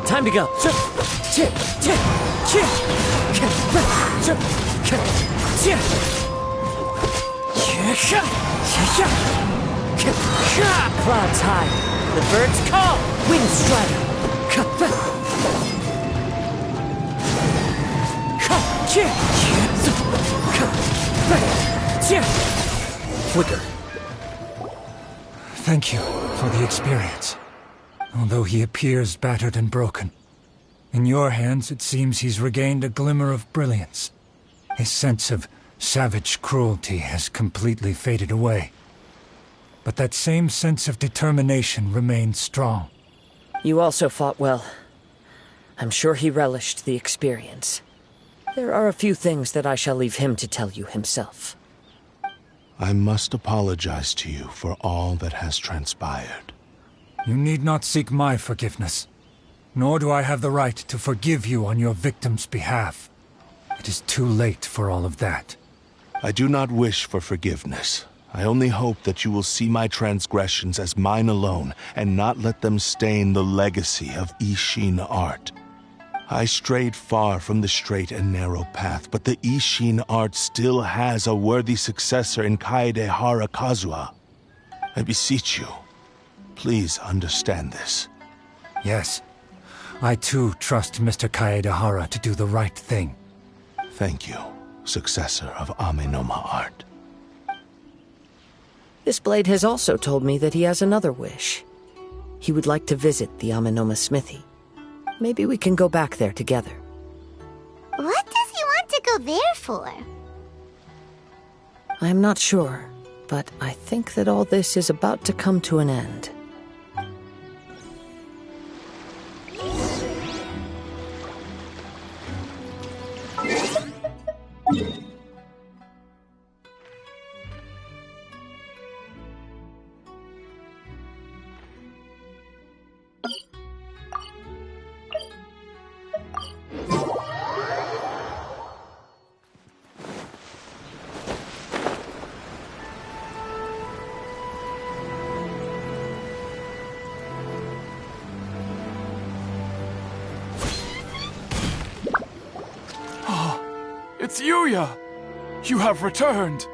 Time to go. Clouds high. The birds call. Wind strider. Flicker. Thank you for the experience. Although he appears battered and broken, in your hands it seems he's regained a glimmer of brilliance. His sense of savage cruelty has completely faded away. but that same sense of determination remained strong. You also fought well. I'm sure he relished the experience. There are a few things that I shall leave him to tell you himself. I must apologize to you for all that has transpired. You need not seek my forgiveness, nor do I have the right to forgive you on your victim's behalf. It is too late for all of that. I do not wish for forgiveness. I only hope that you will see my transgressions as mine alone and not let them stain the legacy of Ishin art. I strayed far from the straight and narrow path, but the Ishin art still has a worthy successor in Kaedehara Kazuha. I beseech you, please understand this. Yes, I too trust Mr. Kaedehara to do the right thing. Thank you, successor of Amenoma art. This blade has also told me that he has another wish. He would like to visit the Amenoma smithy. Maybe we can go back there together. What does he want to go there for? I'm not sure, but I think that all this is about to come to an end. It's Yuya! You have returned!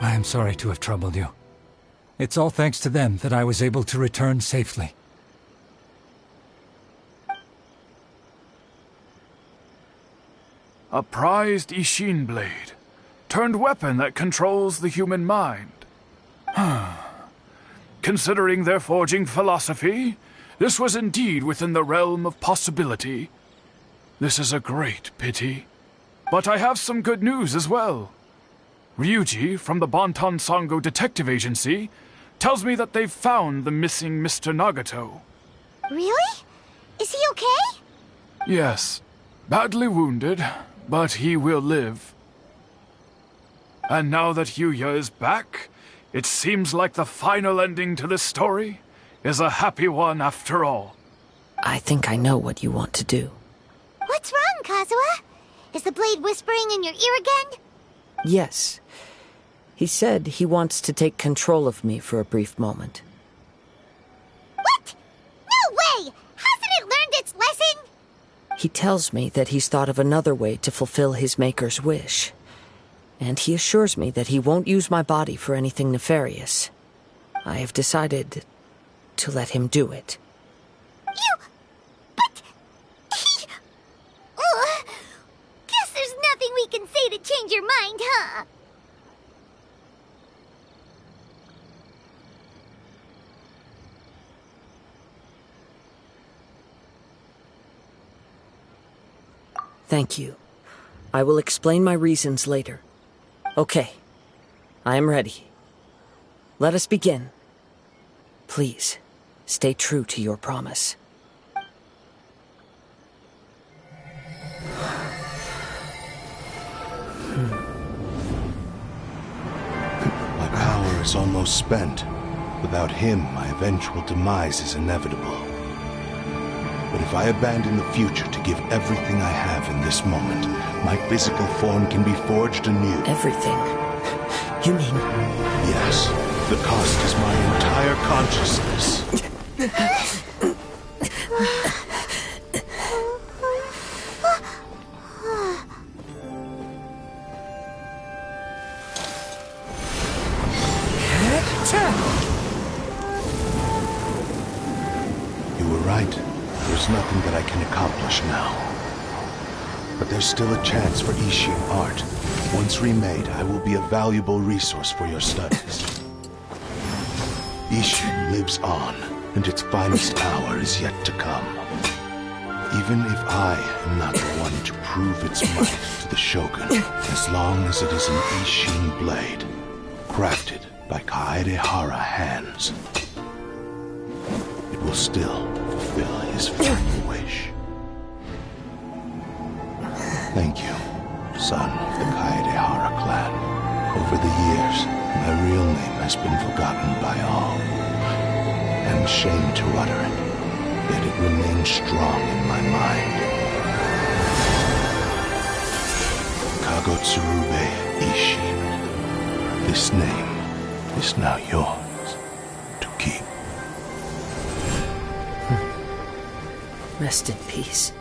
I am sorry to have troubled you. It's all thanks to them that I was able to return safely. A prized Ishin blade. Turned weapon that controls the human mind. Considering their forging philosophy, this was indeed within the realm of possibility. This is a great pity. But I have some good news as well. Ryuji, from the Bonton Sango Detective Agency, tells me that they've found the missing Mr. Nagato. Really? Is he okay? Yes. Badly wounded, but he will live. And now that Yuya is back, it seems like the final ending to this story is a happy one after all. I think I know what you want to do. What's wrong, Kazuha? Is the blade whispering in your ear again? Yes. He said he wants to take control of me for a brief moment. What? No way! Hasn't it learned its lesson? He tells me that he's thought of another way to fulfill his maker's wish. And he assures me that he won't use my body for anything nefarious. I have decided to let him do it. Guess there's nothing we can say to change your mind, huh? Thank you. I will explain my reasons later. Okay. I am ready. Let us begin. Please, stay true to your promise. My power is almost spent. Without him, my eventual demise is inevitable. But if I abandon the future to give everything I have in this moment, my physical form can be forged anew. Everything? You mean... Yes. The cost is my entire consciousness. You were right. There's nothing that I can accomplish now. But there's still a chance for Ishin art. Once remade, I will be a valuable resource for your studies. Ishin lives on, and its finest hour is yet to come. Even if I am not the one to prove its might to the Shogun, as long as it is an Ishin blade, crafted by Kaedehara hands, it will still fulfill his final wish. Thank you, son of the Kaedehara clan. Over the years, my real name has been forgotten by all. I'm ashamed to utter it, yet it remains strong in my mind. Kagotsurube Ishin. This name is now yours to keep. Rest in peace.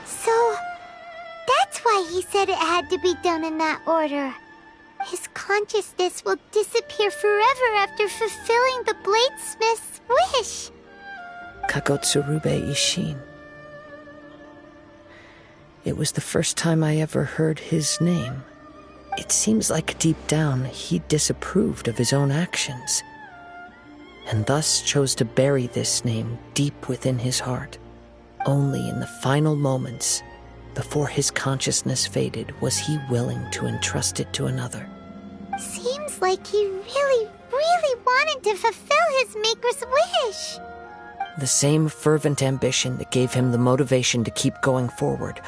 So, that's why he said it had to be done in that order. His consciousness will disappear forever after fulfilling the bladesmith's wish. Kagotsurube Ishin. It was the first time I ever heard his name. It seems like deep down he disapproved of his own actions, and thus chose to bury this name deep within his heart. Only in the final moments, before his consciousness faded, was he willing to entrust it to another. Seems like he really, really wanted to fulfill his maker's wish. The same fervent ambition that gave him the motivation to keep going forward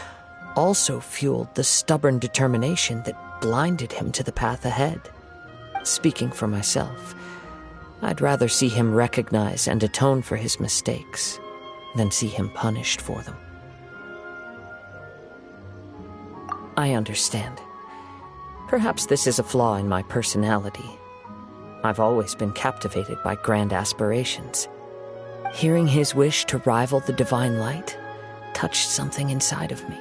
also fueled the stubborn determination that blinded him to the path ahead. Speaking for myself, I'd rather see him recognize and atone for his mistakes than see him punished for them. I understand. Perhaps this is a flaw in my personality. I've always been captivated by grand aspirations. Hearing his wish to rival the divine light touched something inside of me,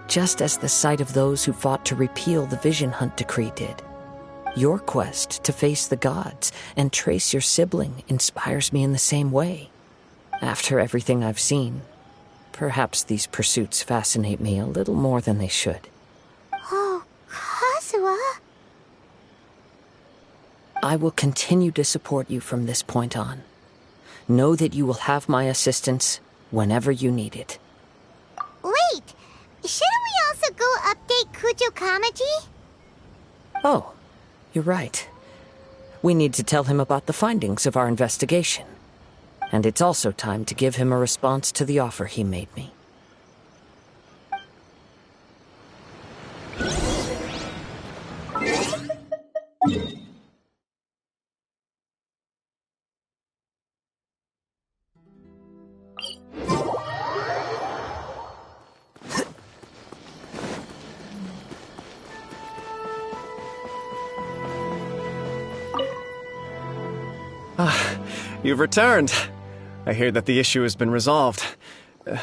just as the sight of those who fought to repeal the Vision Hunt decree did. Your quest to face the gods and trace your sibling inspires me in the same way. After everything I've seen, perhaps these pursuits fascinate me a little more than they should. Oh, Kazuha. I will continue to support you from this point on. Know that you will have my assistance whenever you need it. Wait, shouldn't we also go update Kujo Kamaji? Oh, you're right. We need to tell him about the findings of our investigation. And it's also time to give him a response to the offer he made me. You've returned. I hear that the issue has been resolved.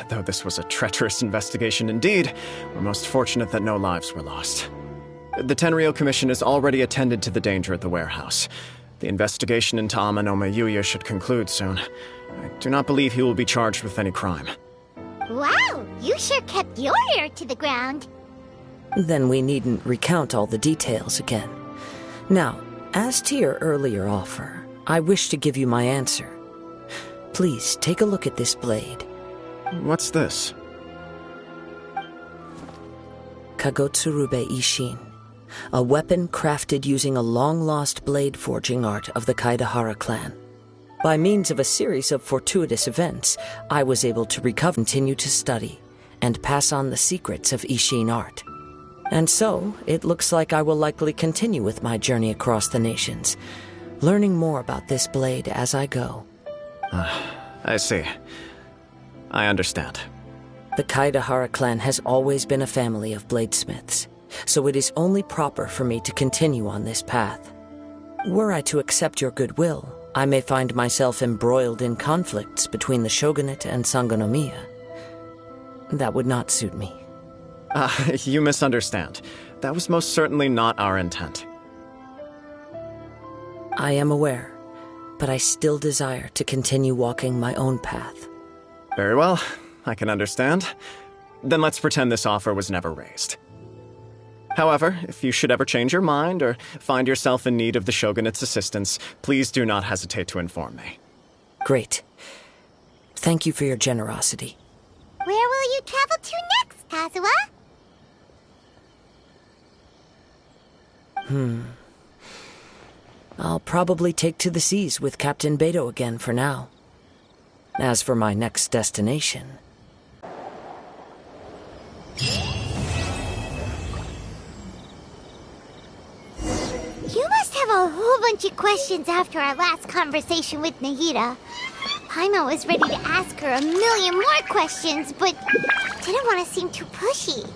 Though this was a treacherous investigation indeed, we're most fortunate that no lives were lost. The Tenryou Commission has already attended to the danger at the warehouse. The investigation into Amanome Yuya should conclude soon. I do not believe he will be charged with any crime. Wow, you sure kept your ear to the ground. Then we needn't recount all the details again. Now, as to your earlier offer, I wish to give you my answer. Please take a look at this blade. What's this? Kagotsurube Ishin. A weapon crafted using a long-lost blade forging art of the Kaedehara clan. By means of a series of fortuitous events, I was able to continue to study, and pass on the secrets of Ishin art. And so, it looks like I will likely continue with my journey across the nations, learning more about this blade as I go. I see. I understand. The Kaedehara clan has always been a family of bladesmiths, so it is only proper for me to continue on this path. Were I to accept your goodwill, I may find myself embroiled in conflicts between the shogunate and Sangonomiya. That would not suit me. You misunderstand. That was most certainly not our intent. I am aware, but I still desire to continue walking my own path. Very well, I can understand. Then let's pretend this offer was never raised. However, if you should ever change your mind or find yourself in need of the Shogunate's assistance, please do not hesitate to inform me. Great. Thank you for your generosity. Where will you travel to next, Kazuha? I'll probably take to the seas with Captain Beto again for now. As for my next destination... You must have a whole bunch of questions after our last conversation with Nahida. Paimon was ready to ask her a million more questions, but didn't want to seem too pushy.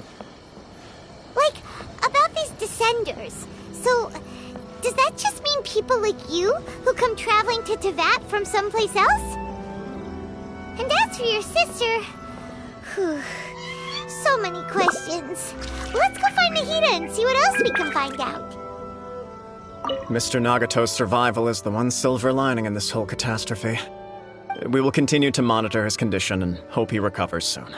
Like, about these Descenders. So, does that just mean people like you who come traveling to Teyvat from someplace else? And as for your sister... Whew, so many questions. Let's go find Nahida and see what else we can find out. Mr. Nagato's survival is the one silver lining in this whole catastrophe. We will continue to monitor his condition and hope he recovers soon.